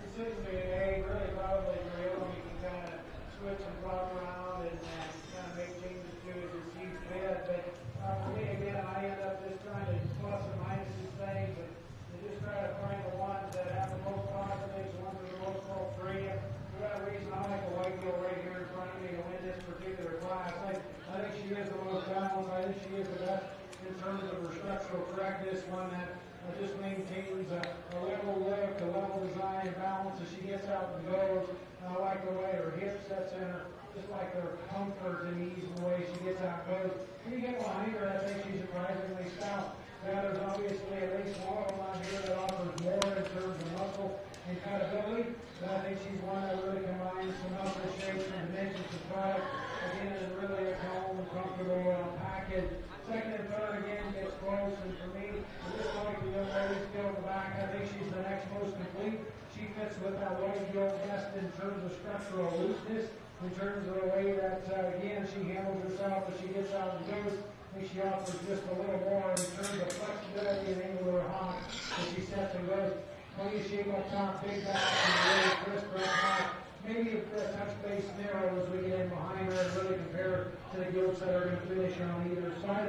decisions being made, really probably real. You can kind of switch and flop around and kind of make changes to it as you see fit. But for me, again, I end up just trying to plus and minus these things, but you just try to find the ones that have the most positives, the ones that are the most fault free. For that reason, I like the white girl right here in front of me to win this particular class. I think she is the most balanced. I think she is the best in terms of her structural correctness, one that just maintains a level look, a level design and balance as she gets out and goes. I like the way her hip sets in her, just like her comfort and ease in the way she gets out and goes. When you get behind her, I think she's surprisingly stout. Now, there's obviously a race model on here that offers more in terms of muscle and cutability, but I think she's one that really combines some muscle shapes and dimensions of product. Again, is really a calm and comfortable package. Second and third, again, gets close, and for me, I just like the young lady still in the back. I think she's the next most complete. She fits with that white gilt best in terms of structural looseness, in terms of the way that, again, she handles herself as she gets out and goes. I think she offers just a little more in terms of flexibility and angle of her honk as she sets and goes. Clean shape up top, big back, and really crisp right back. Maybe a touch base narrow as we get in behind her and really compare to the gilts that are going to finish on either side.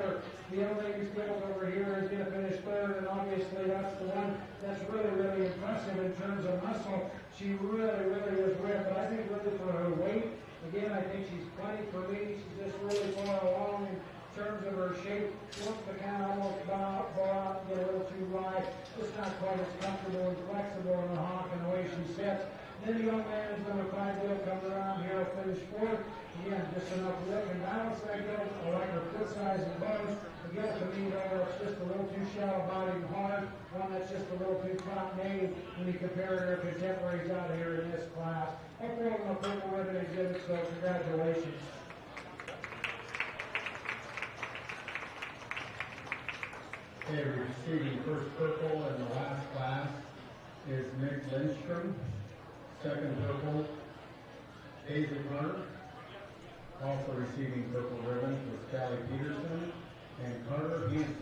The young lady's gilt over here is going to finish third, and obviously that's the one that's really, really impressive in terms of muscle. She really, really is ripped, but I think really for her weight, again, I think she's plenty for me. She's just really far along in terms of her shape. She looks to kind of almost bow out, get a little too wide. Just not quite as comfortable and flexible in the honk and the way she sits. Then the young man is number 5 gill comes around here, will finish fourth. Again, just enough lip and balance that gill. I like her foot size and bones. The gill to me, though, it's just a little too shallow bodied and hard. One that's just a little too top made when you compare her to contemporaries out here in this class. Hopefully, I'm a purple ribbon exhibit, so congratulations. Okay, receiving first purple in the last class is Nick Lindstrom. Second purple, Daisy Carter. Also receiving purple ribbons was Callie Peterson and Carter Hansen.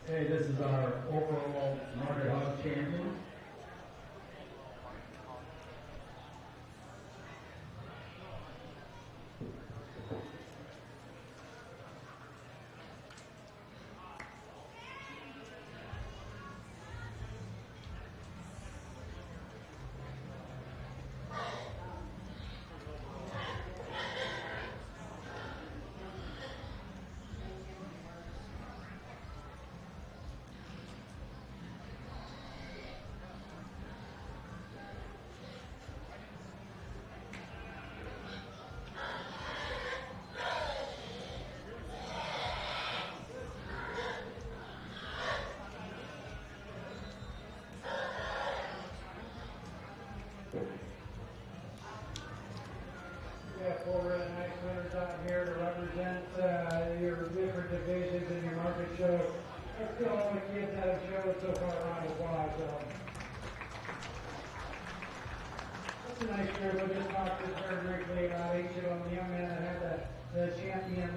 Okay, this is our overall market hog champion. We have four really nice winners out here to represent your different divisions in your market show. Let's get all the kids that have showed so far around the applause. That's a nice group. We'll just talk just very briefly about each of them. The young man that had the champion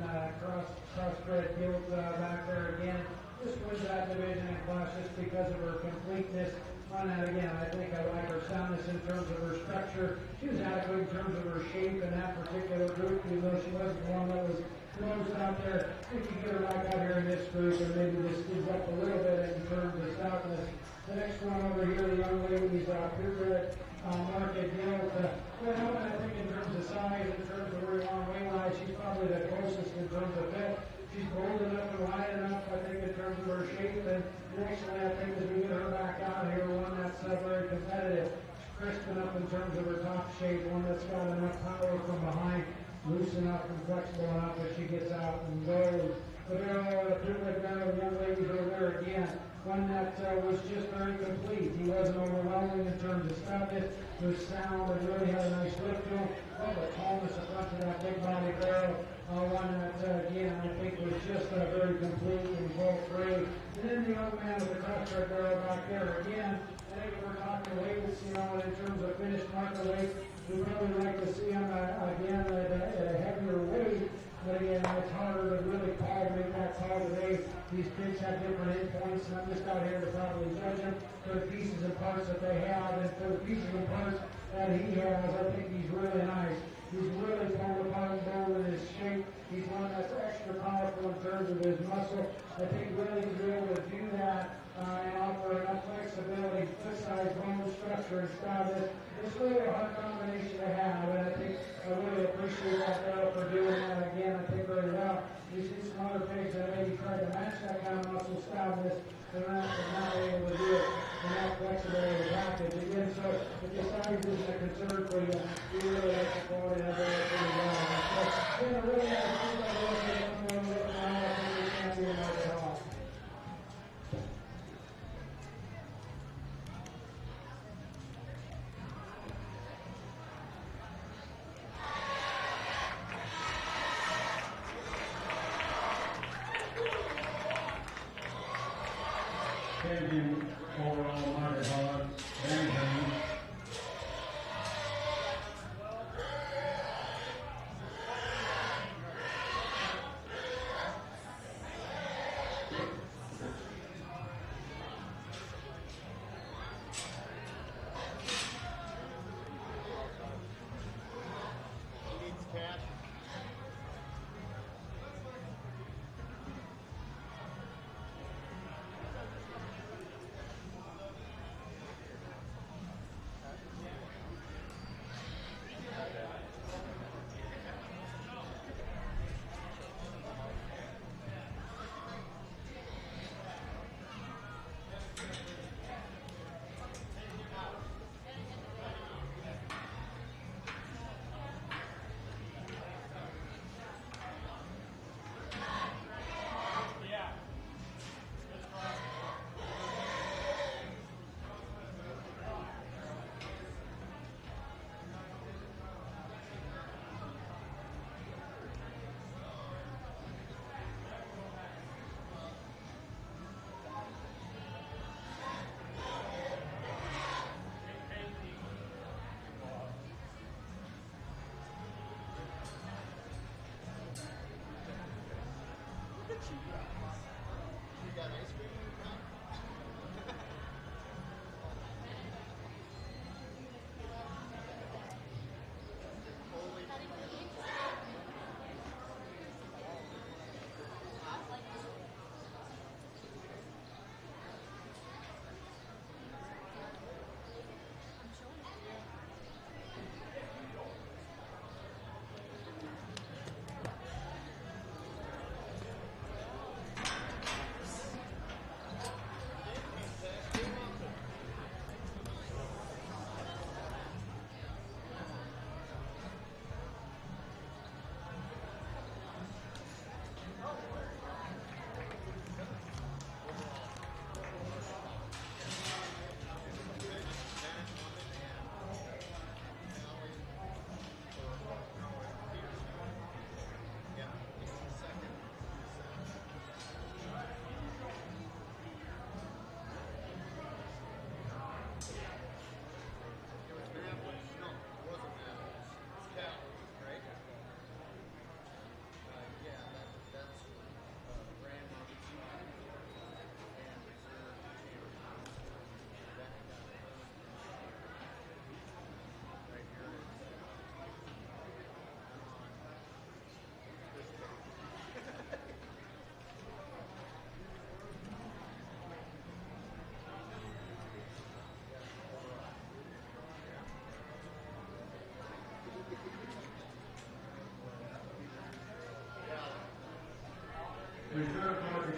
crossbred guilt back there again. Just wins that division in class just because of her completeness. On that again, I think I like her soundness in terms of her structure. She was adequate in terms of her shape in that particular group, even though she wasn't the one that was the most out there. I think you get her back out here in this group and maybe just gives up a little bit in terms of stoutness. The next one over here, the young lady's purebred market guilt. Well, I think in terms of size, in terms of where you want to weigh wise, she's probably the closest in terms of fit. She's bold enough and wide enough, I think, in terms of her shape. And actually, I think as we get her back out here, one that's very competitive, crisp enough in terms of her top shape, one that's got enough power from behind, loose enough and flexible enough that she gets out and goes. But there are purebred young ladies over there again. One that was just very complete. He wasn't overwhelming in terms of stoutness. He was sound and really had a nice lift to him. Oh, the tallness in front of that big body barrel. One that, again, I think was just very complete and bolt-free. And then the young man with the crossbred barrel back there. Again, I think we're talking weights, in terms of finished marker weight. We'd really like to see him, again, at a heavier weight. But again, it's harder to really call, make that call today. These kids have different endpoints, and I'm just out here to probably judge them for the pieces and parts that they have. And for the pieces and parts that he has, I think he's really nice. He's really pulled apart and bold in his shape. He's one that's extra powerful in terms of his muscle. I think really to be able to do that and offer enough flexibility, foot size, bone structure, and stoutness, it's really a hard combination to have. And I think I really appreciate that Darryl for doing that again. I think very well. You see some other things that maybe try to match that kind of muscle stoutness, and not able to do it in that flexibility package. Again, so if the size isn't a concern for you, we really like the quality of it pretty well. So, yeah, really nice. Champion overall market hog, Benjamin. Needs cash. You got ice cream?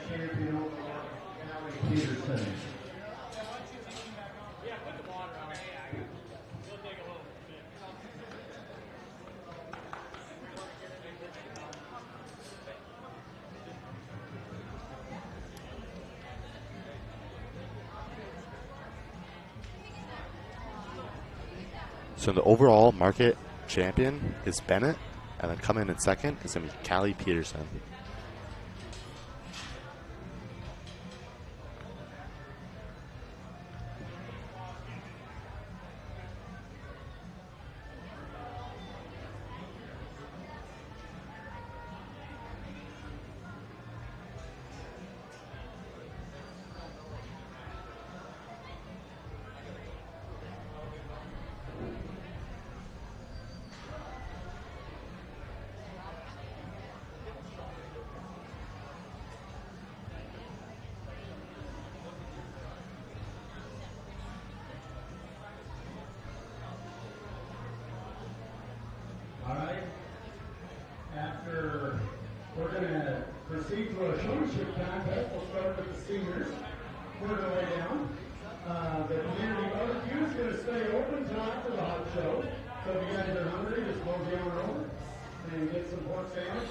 champion overall, Callie Peterson. So the overall market champion is Bennett, and then coming in second is going to be Callie Peterson. All right. After we're going to proceed to our showmanship contest, we'll start with the seniors. We're going to lay down. The community barbecue is going to stay open till after the hot show. So if you guys are hungry, just go down over and get some pork sandwich.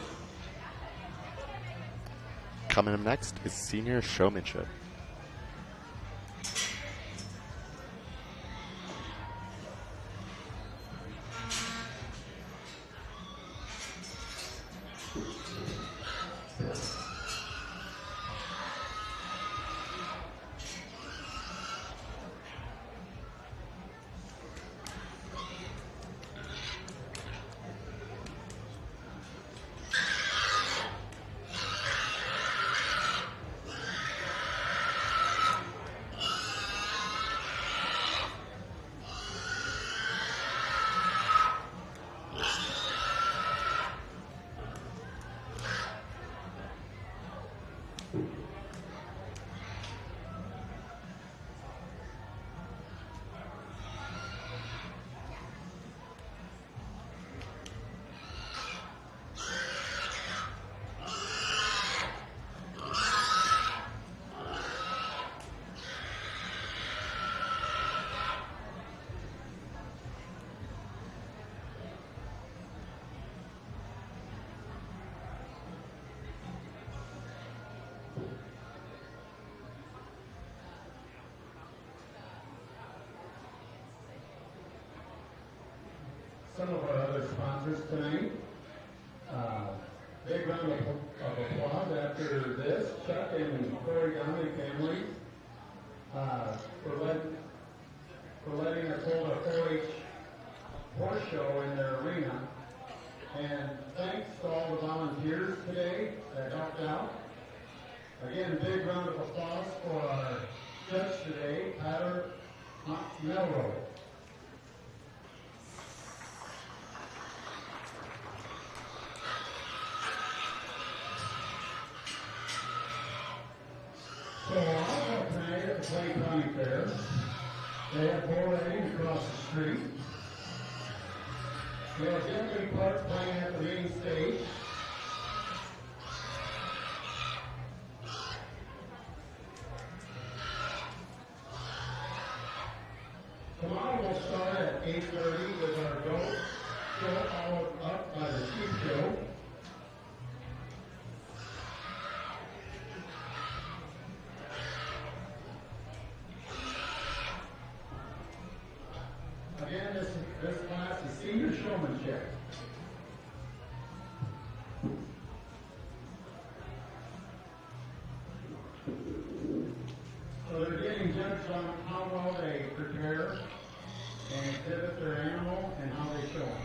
Coming up next is senior showmanship. Some of our other sponsors tonight. Big round of applause after this. Chuck and Corey Donnelly families for letting us hold a 4-H horse show in their arena. And thanks to all the volunteers today that helped out. Again, big round of applause for our judge today, Tyler Melrose. So also tonight at the Clay County Fair, they have bull riding across the street. We have Assembly Park playing at the main stage. Tomorrow we'll start at 8:30 with our goat show, followed up by the sheep show. Again, this class is senior showmanship. So they're getting judged on how well they prepare and exhibit their animal and how they show them.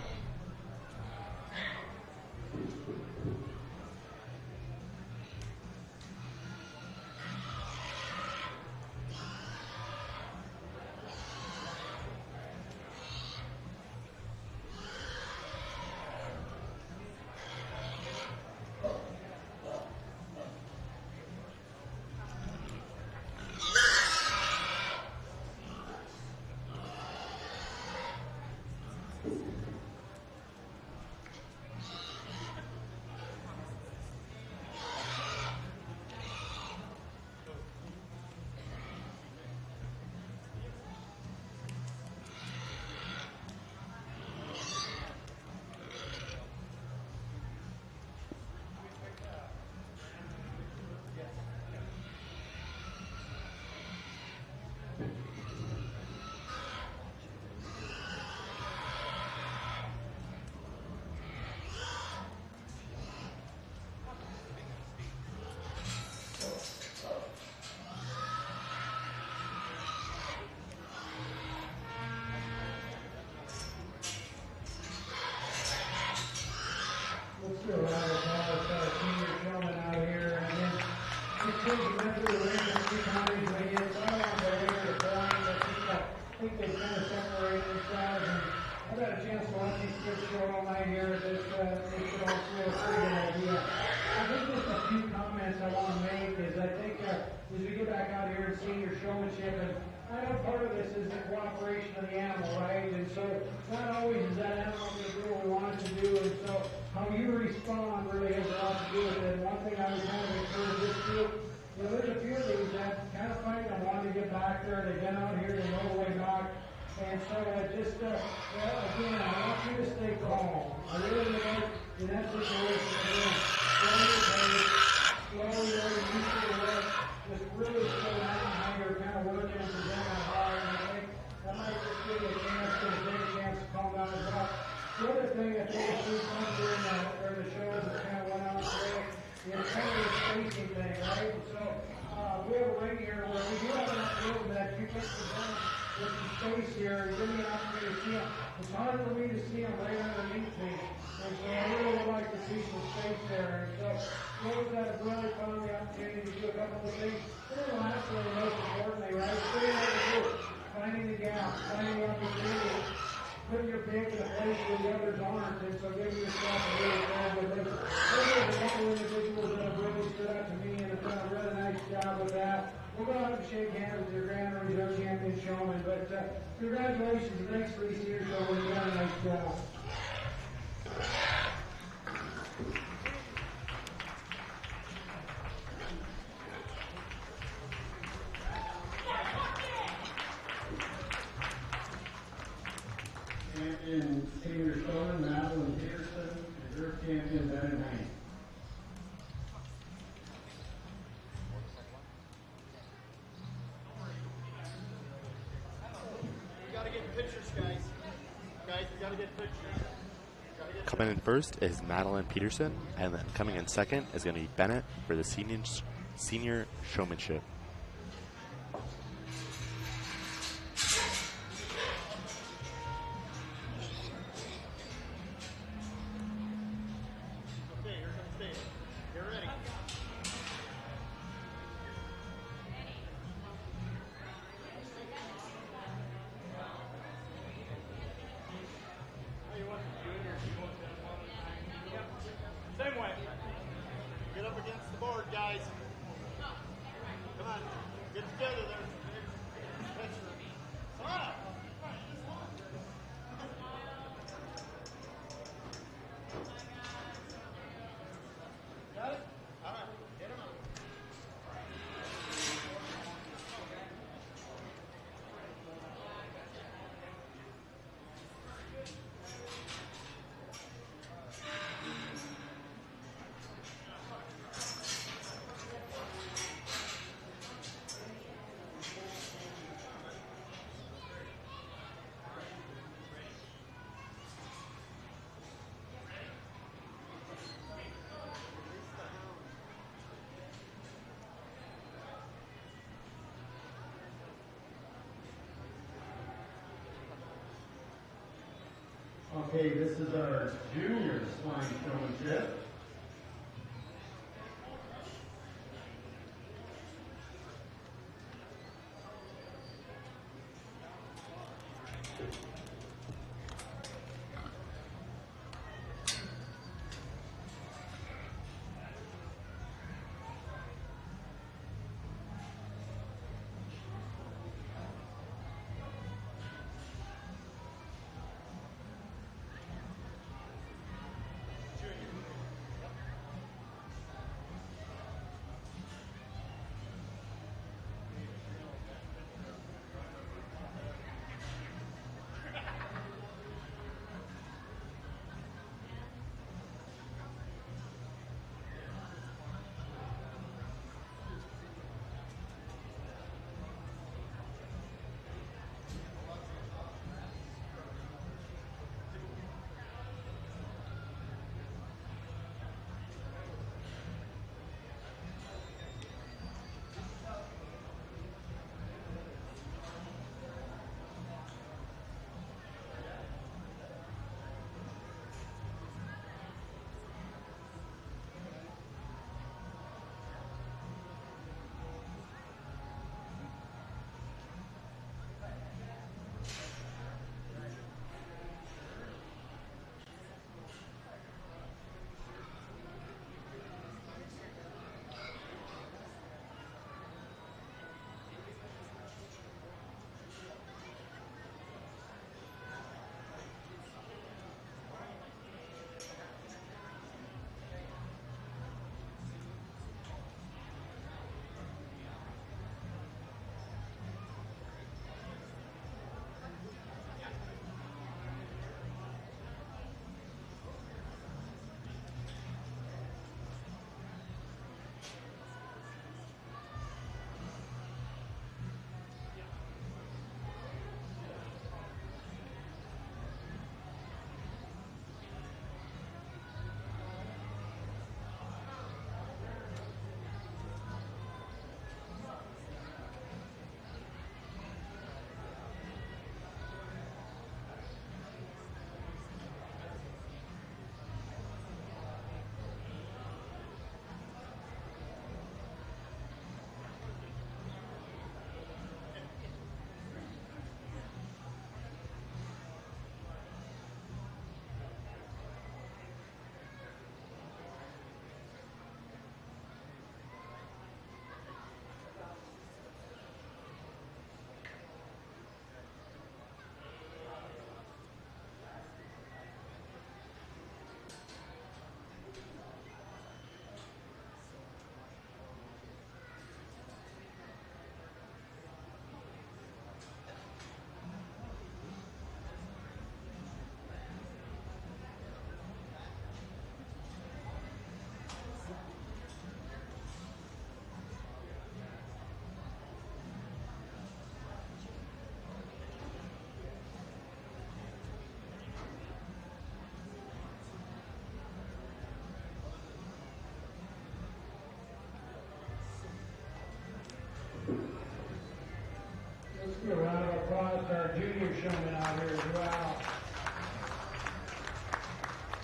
good show all night here. This should also be a pretty good idea. I think just a few comments I want to make is I think as we get back out here and see your showmanship, and I know part of this is the cooperation of the animal, right? And so not always is that animal going to do what we want it to do, and so how you respond really has a lot to do with it. And one thing I would kind of encourage this group, there's a few of these that kind of fight and want to get back there. They've been out here, they know the way back. And so just, again, I want you to stay calm. I really like in that situation, slowly, really used to the work, just really slow down how you're kind of working and presenting hard. And I think that might just give you a chance to take a chance to calm down as well. The other thing I think is too fun during the shows that kind of went on today is kind of the spacing thing, right? And so we have a ring here where we do have enough room that you can present with some space here, give me an opportunity to see them. It's hard for me to see them right underneath me. And so I really would like to see some space there. And so those that have really found the opportunity to do a couple of things. And then lastly, and most importantly, right, figuring out the group, finding the gap, finding the opportunity, putting your pick in a place where the others aren't, and so giving yourself a really grab with it. Those are a couple of individuals that have really stood out to me and have done a really nice job with that. We're going to have to shake hands with your Grand Reserve Champion Showman, but congratulations, thanks for this year's show. You've done a nice job. Champion Senior Showman, Madeline Peterson, Reserve Champion Ben Knight. We gotta get pictures, guys. Guys, we gotta get pictures. Coming in first is Madeline Peterson, and then coming in second is going to be Bennett for the senior showmanship. Okay, you're gonna stay. Get ready. How you want to do it, or do you want them one at a time? Yep. Same way. Get up against the board, guys. Come on, get together there. Picture. Come on. Got it? All right, get him up. Okay, this is our junior swine showmanship. showmen out here as well.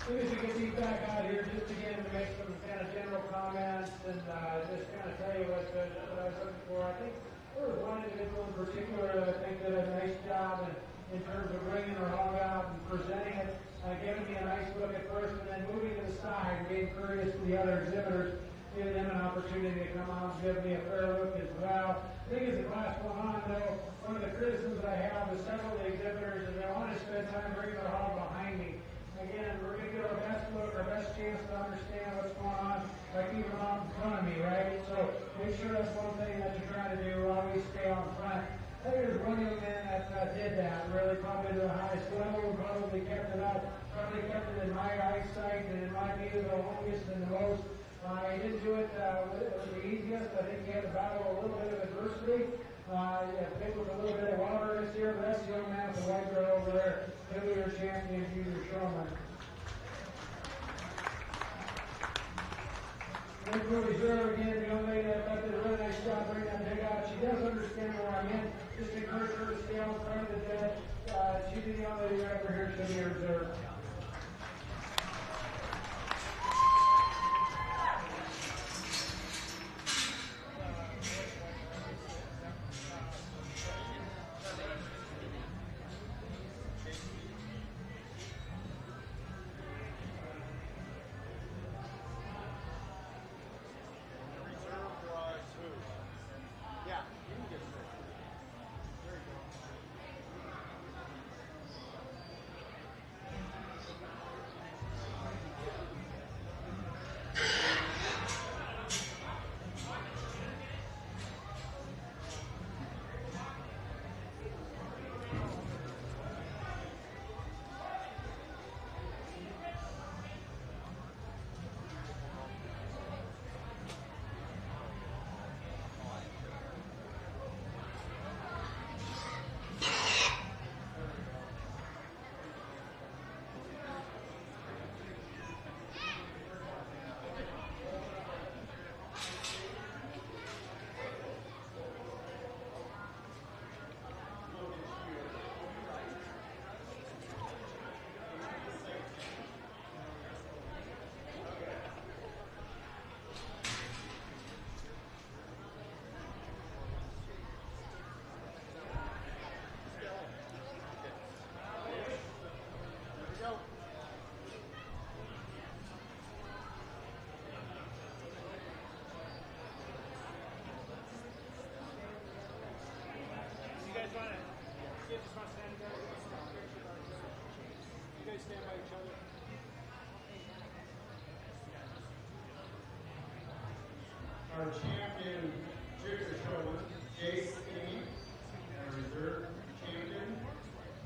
Soon as we get these back out here, just again to make some kind of general comments and just kind of tell you what I was looking for. I think there was one individual in particular that I think did a nice job in terms of bringing her hog out and presenting it, giving me a nice look at first, and then moving to the side, being courteous to the other exhibitors, giving them an opportunity to come out and give me a fair look as well. I think as the class went on, though, one of the criticisms I have is several of the exhibitors, and they want to spend time bringing their hog behind me. Again, we're going to get our best look, our best chance to understand what's going on by keeping them out in front of me, right? So make sure that's one thing that you're trying to do, always stay on front. I think there's one young man that did that, really probably to the highest level, and probably kept it up, probably kept it in my eyesight and in my view the longest and the most. He didn't do it with the easiest. I think he had to battle a little bit of adversity. Picked with a little bit of water this year, but that's the young man with the white girl over there, heavier champion, junior showman. Then for reserve again, the young lady that did a really nice job bringing that big out. She does understand where I'm in. Just encourage her to stay on front of the dead. She's the young lady right over here, she'll be reserve. Our champion junior showman, Jace King, and reserve champion,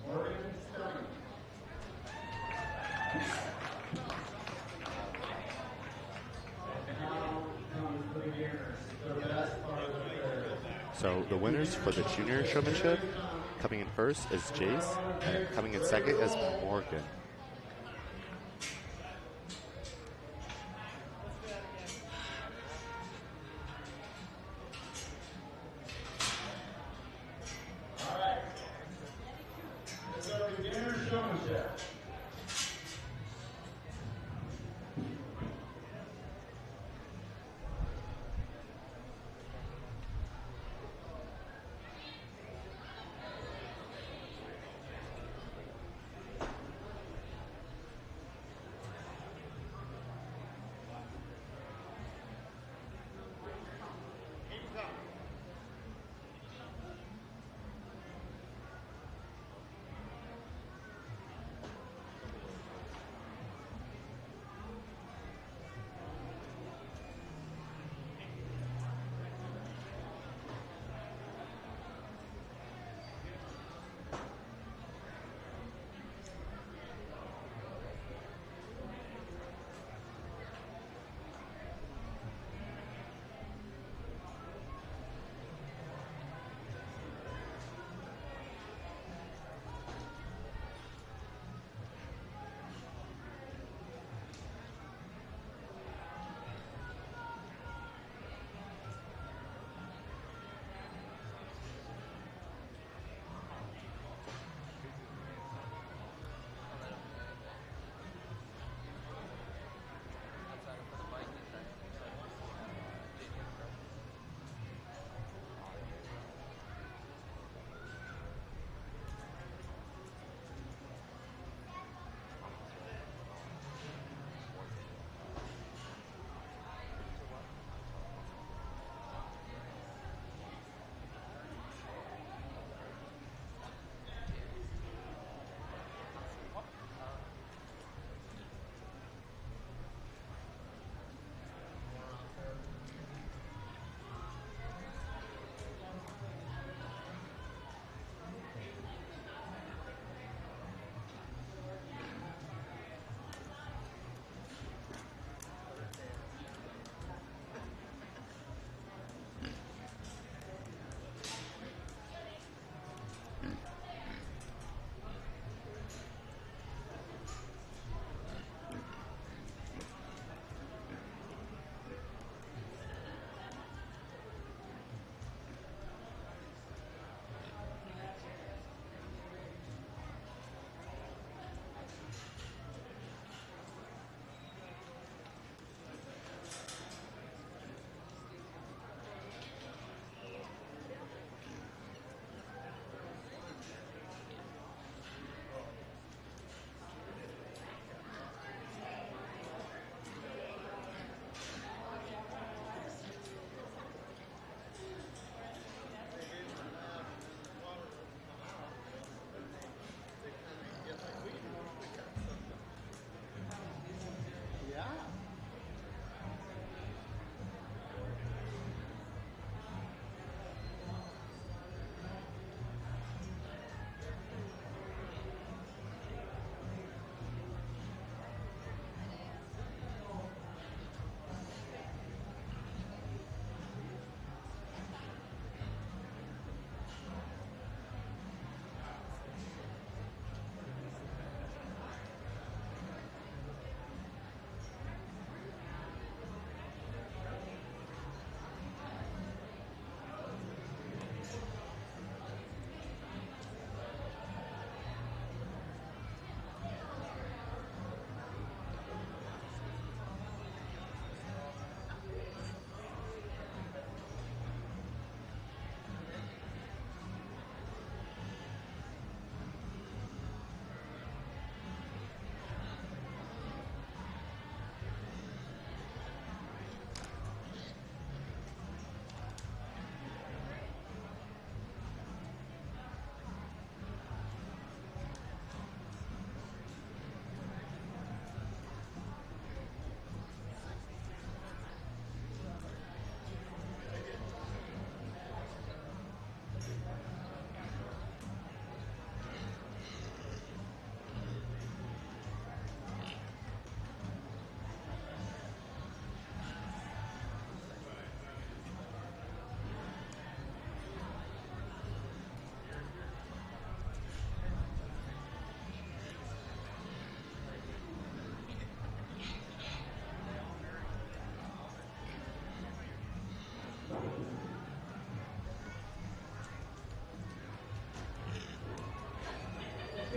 Morgan Sterling. And now comes the beginners, the best part of the fair. So the winners for the junior showmanship, coming in first is Jace, and coming in second is Morgan.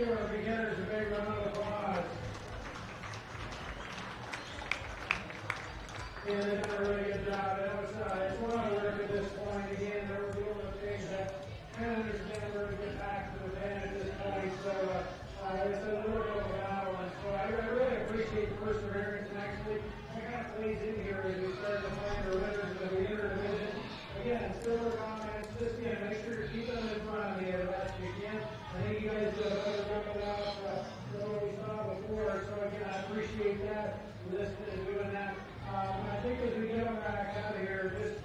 give our beginners a big round of applause. Yeah, they did a really good job. It's a lot of work at this point. Again, they were doing the things that managers never really get back to the band at this point. So it's a little bit of a battle. And so I really appreciate the perseverance. And actually, that kind of plays in here as we start to play the winners of the interdivision. Again, still a comment. Just make sure you're keeping them in front of you as best you can. I think you guys did a better job of that than what we saw before. So again, I appreciate that. Listening and doing that. I think as we get on back out of here, there's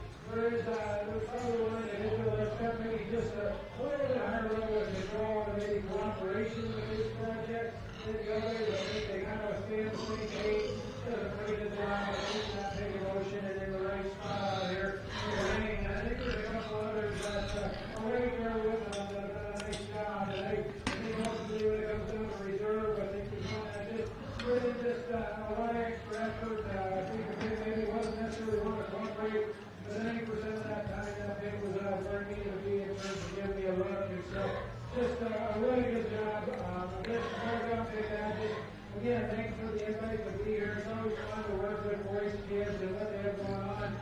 probably one individual that's got maybe just a little bit higher level of control and maybe cooperation with this project than the others. I think they kind of stay on the same page. They're afraid that they're not making that big emotion and in the right spot out here in the ring. And I think there's a couple others that are right there with them that have done a nice job. And I think hopefully when it comes down to reserve, I think there's one that just really just a lot of extra effort. I think the pit maybe wasn't necessarily one to cooperate, but 90% of that time that pit was where it needed to be in terms of giving me a look. And so just a really good job. Again, thanks for the invite to be here. It's always fun to work with boys' kids and what they have going on.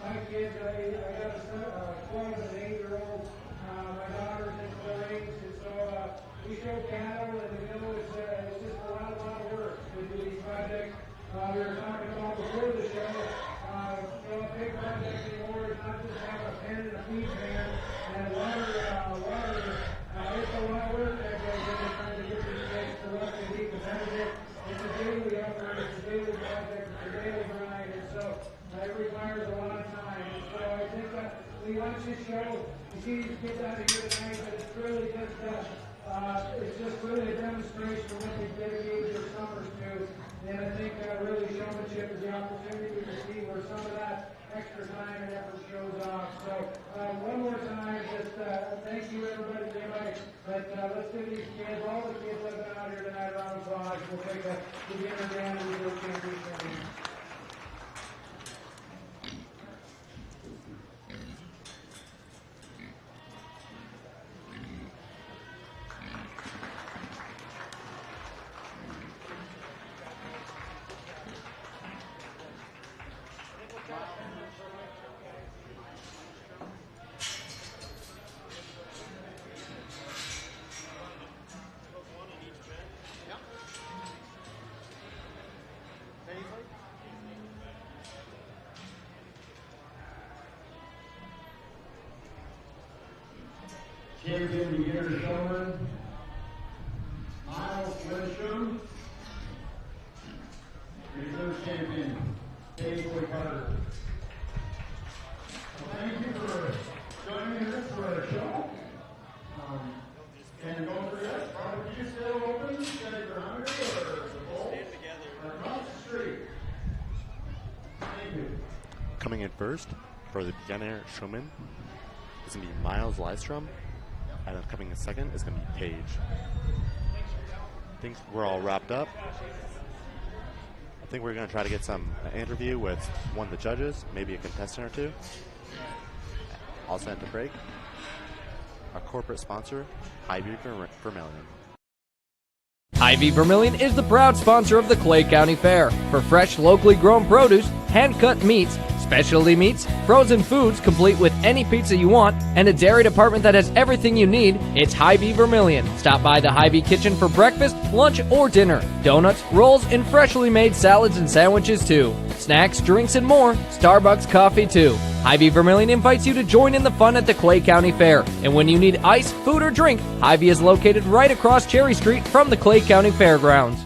My kids, I got a 12 and an 8-year-old. My daughter's in the range, and so we show cattle, and it's just a lot of work to do these projects. We were talking about before the show, a big project anymore is not just have a pen and a feed pan and water. It's a lot of work that goes into trying to get these kids to look and be competitive. It's a daily effort, it's a daily project, it's a daily grind, and so it requires a lot of time. And so I think that when you watch this show, you see these kids out of here tonight, but it's really just really a demonstration of what they've dedicated their summers to. And I think really showmanship is the opportunity to see where some of that extra time and effort shows off. So one more time, just thank you everybody. But let's give these kids, all the kids that have been out here tonight, a round of applause. We'll take a beginner down to the championship. Champion beginner showman, Miles Lindstrom. Reserve champion, Dave Carter. Well, thank you for joining us for our show. And don't forget, barbecue still open. You guys are hungry or the bowl? Or across the street. Thank you. Coming in first for the beginner showman is going to be Miles Lindstrom. And then coming in second is going to be Paige. I think we're all wrapped up. I think we're going to try to get some interview with one of the judges, maybe a contestant or two. All set to break. Our corporate sponsor, Hy-Vee Vermilion. Hy-Vee Vermilion is the proud sponsor of the Clay County Fair. For fresh, locally grown produce, hand-cut meats, specialty meats, frozen foods complete with any pizza you want, and a dairy department that has everything you need, it's Hy-Vee Vermilion. Stop by the Hy-Vee kitchen for breakfast, lunch, or dinner. Donuts, rolls, and freshly made salads and sandwiches too. Snacks, drinks, and more. Starbucks coffee too. Hy-Vee Vermilion invites you to join in the fun at the Clay County Fair. And when you need ice, food, or drink, Hy-Vee is located right across Cherry Street from the Clay County Fairgrounds.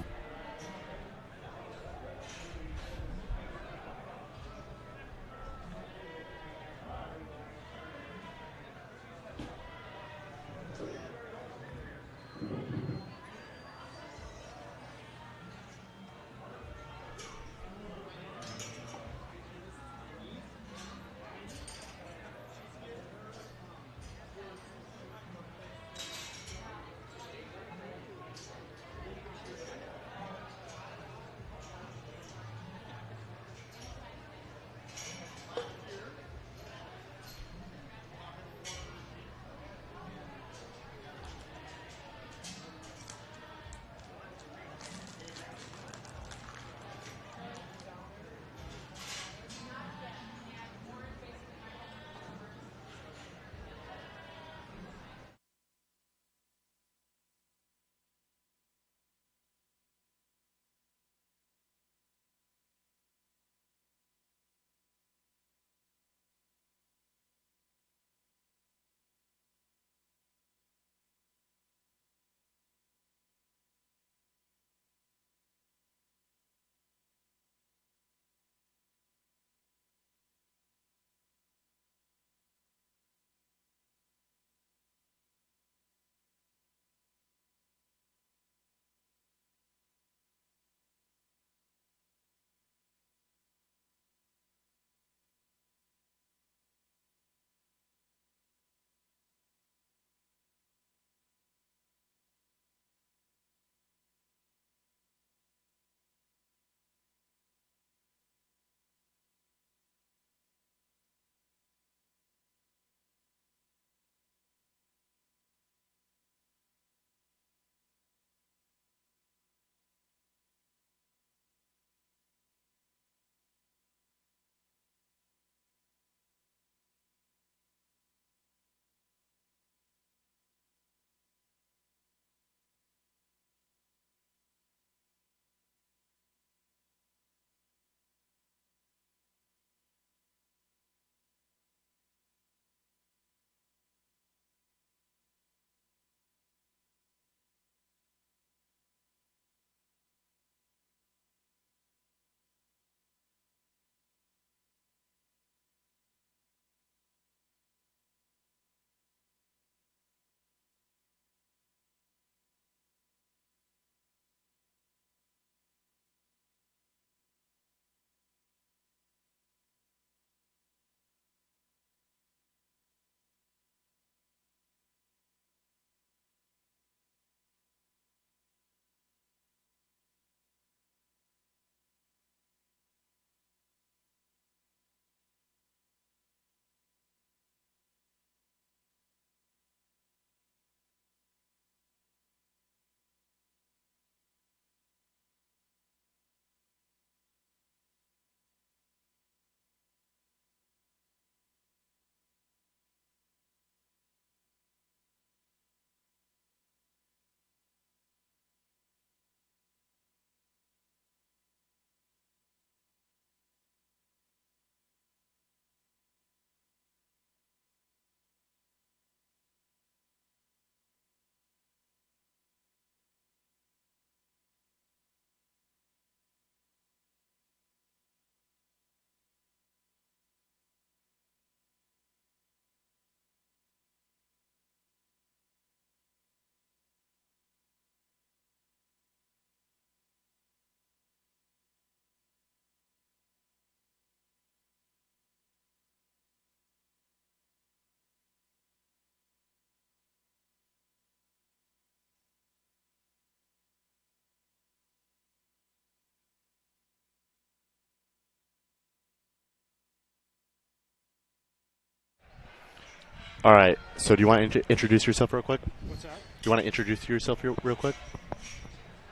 All right. So do you want to introduce yourself real quick? What's that? Do you want to introduce yourself real quick?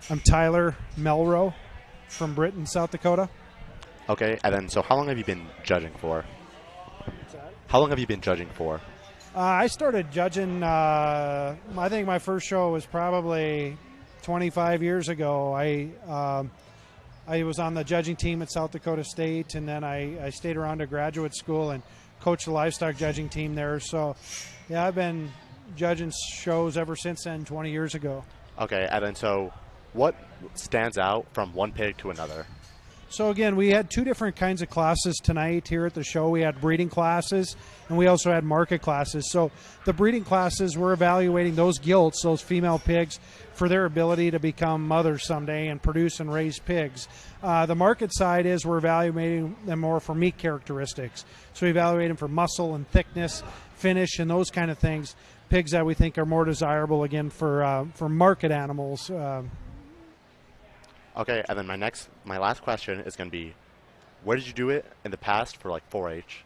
I'm Tyler Melro from Britain, South Dakota. Okay. And then, so how long have you been judging for? How long have you been judging for? I started judging, I think my first show was probably 25 years ago. I was on the judging team at South Dakota State, and then I stayed around to graduate school and coached the livestock judging team there. So, yeah, I've been judging shows ever since then, 20 years ago. Okay. And then, so what stands out from one pig to another? So again, we had two different kinds of classes tonight here at the show. We had breeding classes, and we also had market classes. So the breeding classes, we're evaluating those gilts, those female pigs, for their ability to become mothers someday and produce and raise pigs. The market side is we're evaluating them more for meat characteristics. So we evaluate them for muscle and thickness, finish, and those kind of things. Pigs that we think are more desirable, again, for market animals. Okay, and then my last question is going to be, where did you do it in the past for like 4-H?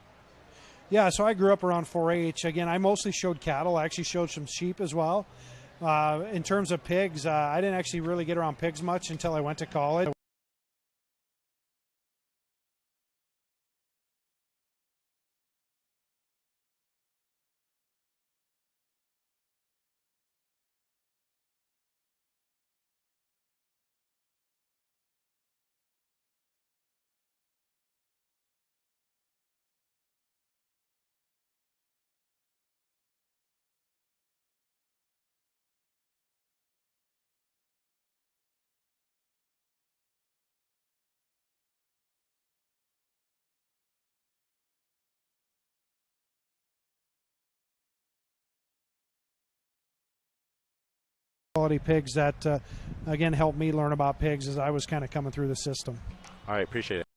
Yeah, so I grew up around 4-H. Again, I mostly showed cattle. I actually showed some sheep as well. In terms of pigs, I didn't actually really get around pigs much until I went to college. Quality pigs that, again, helped me learn about pigs as I was kind of coming through the system. All right, appreciate it.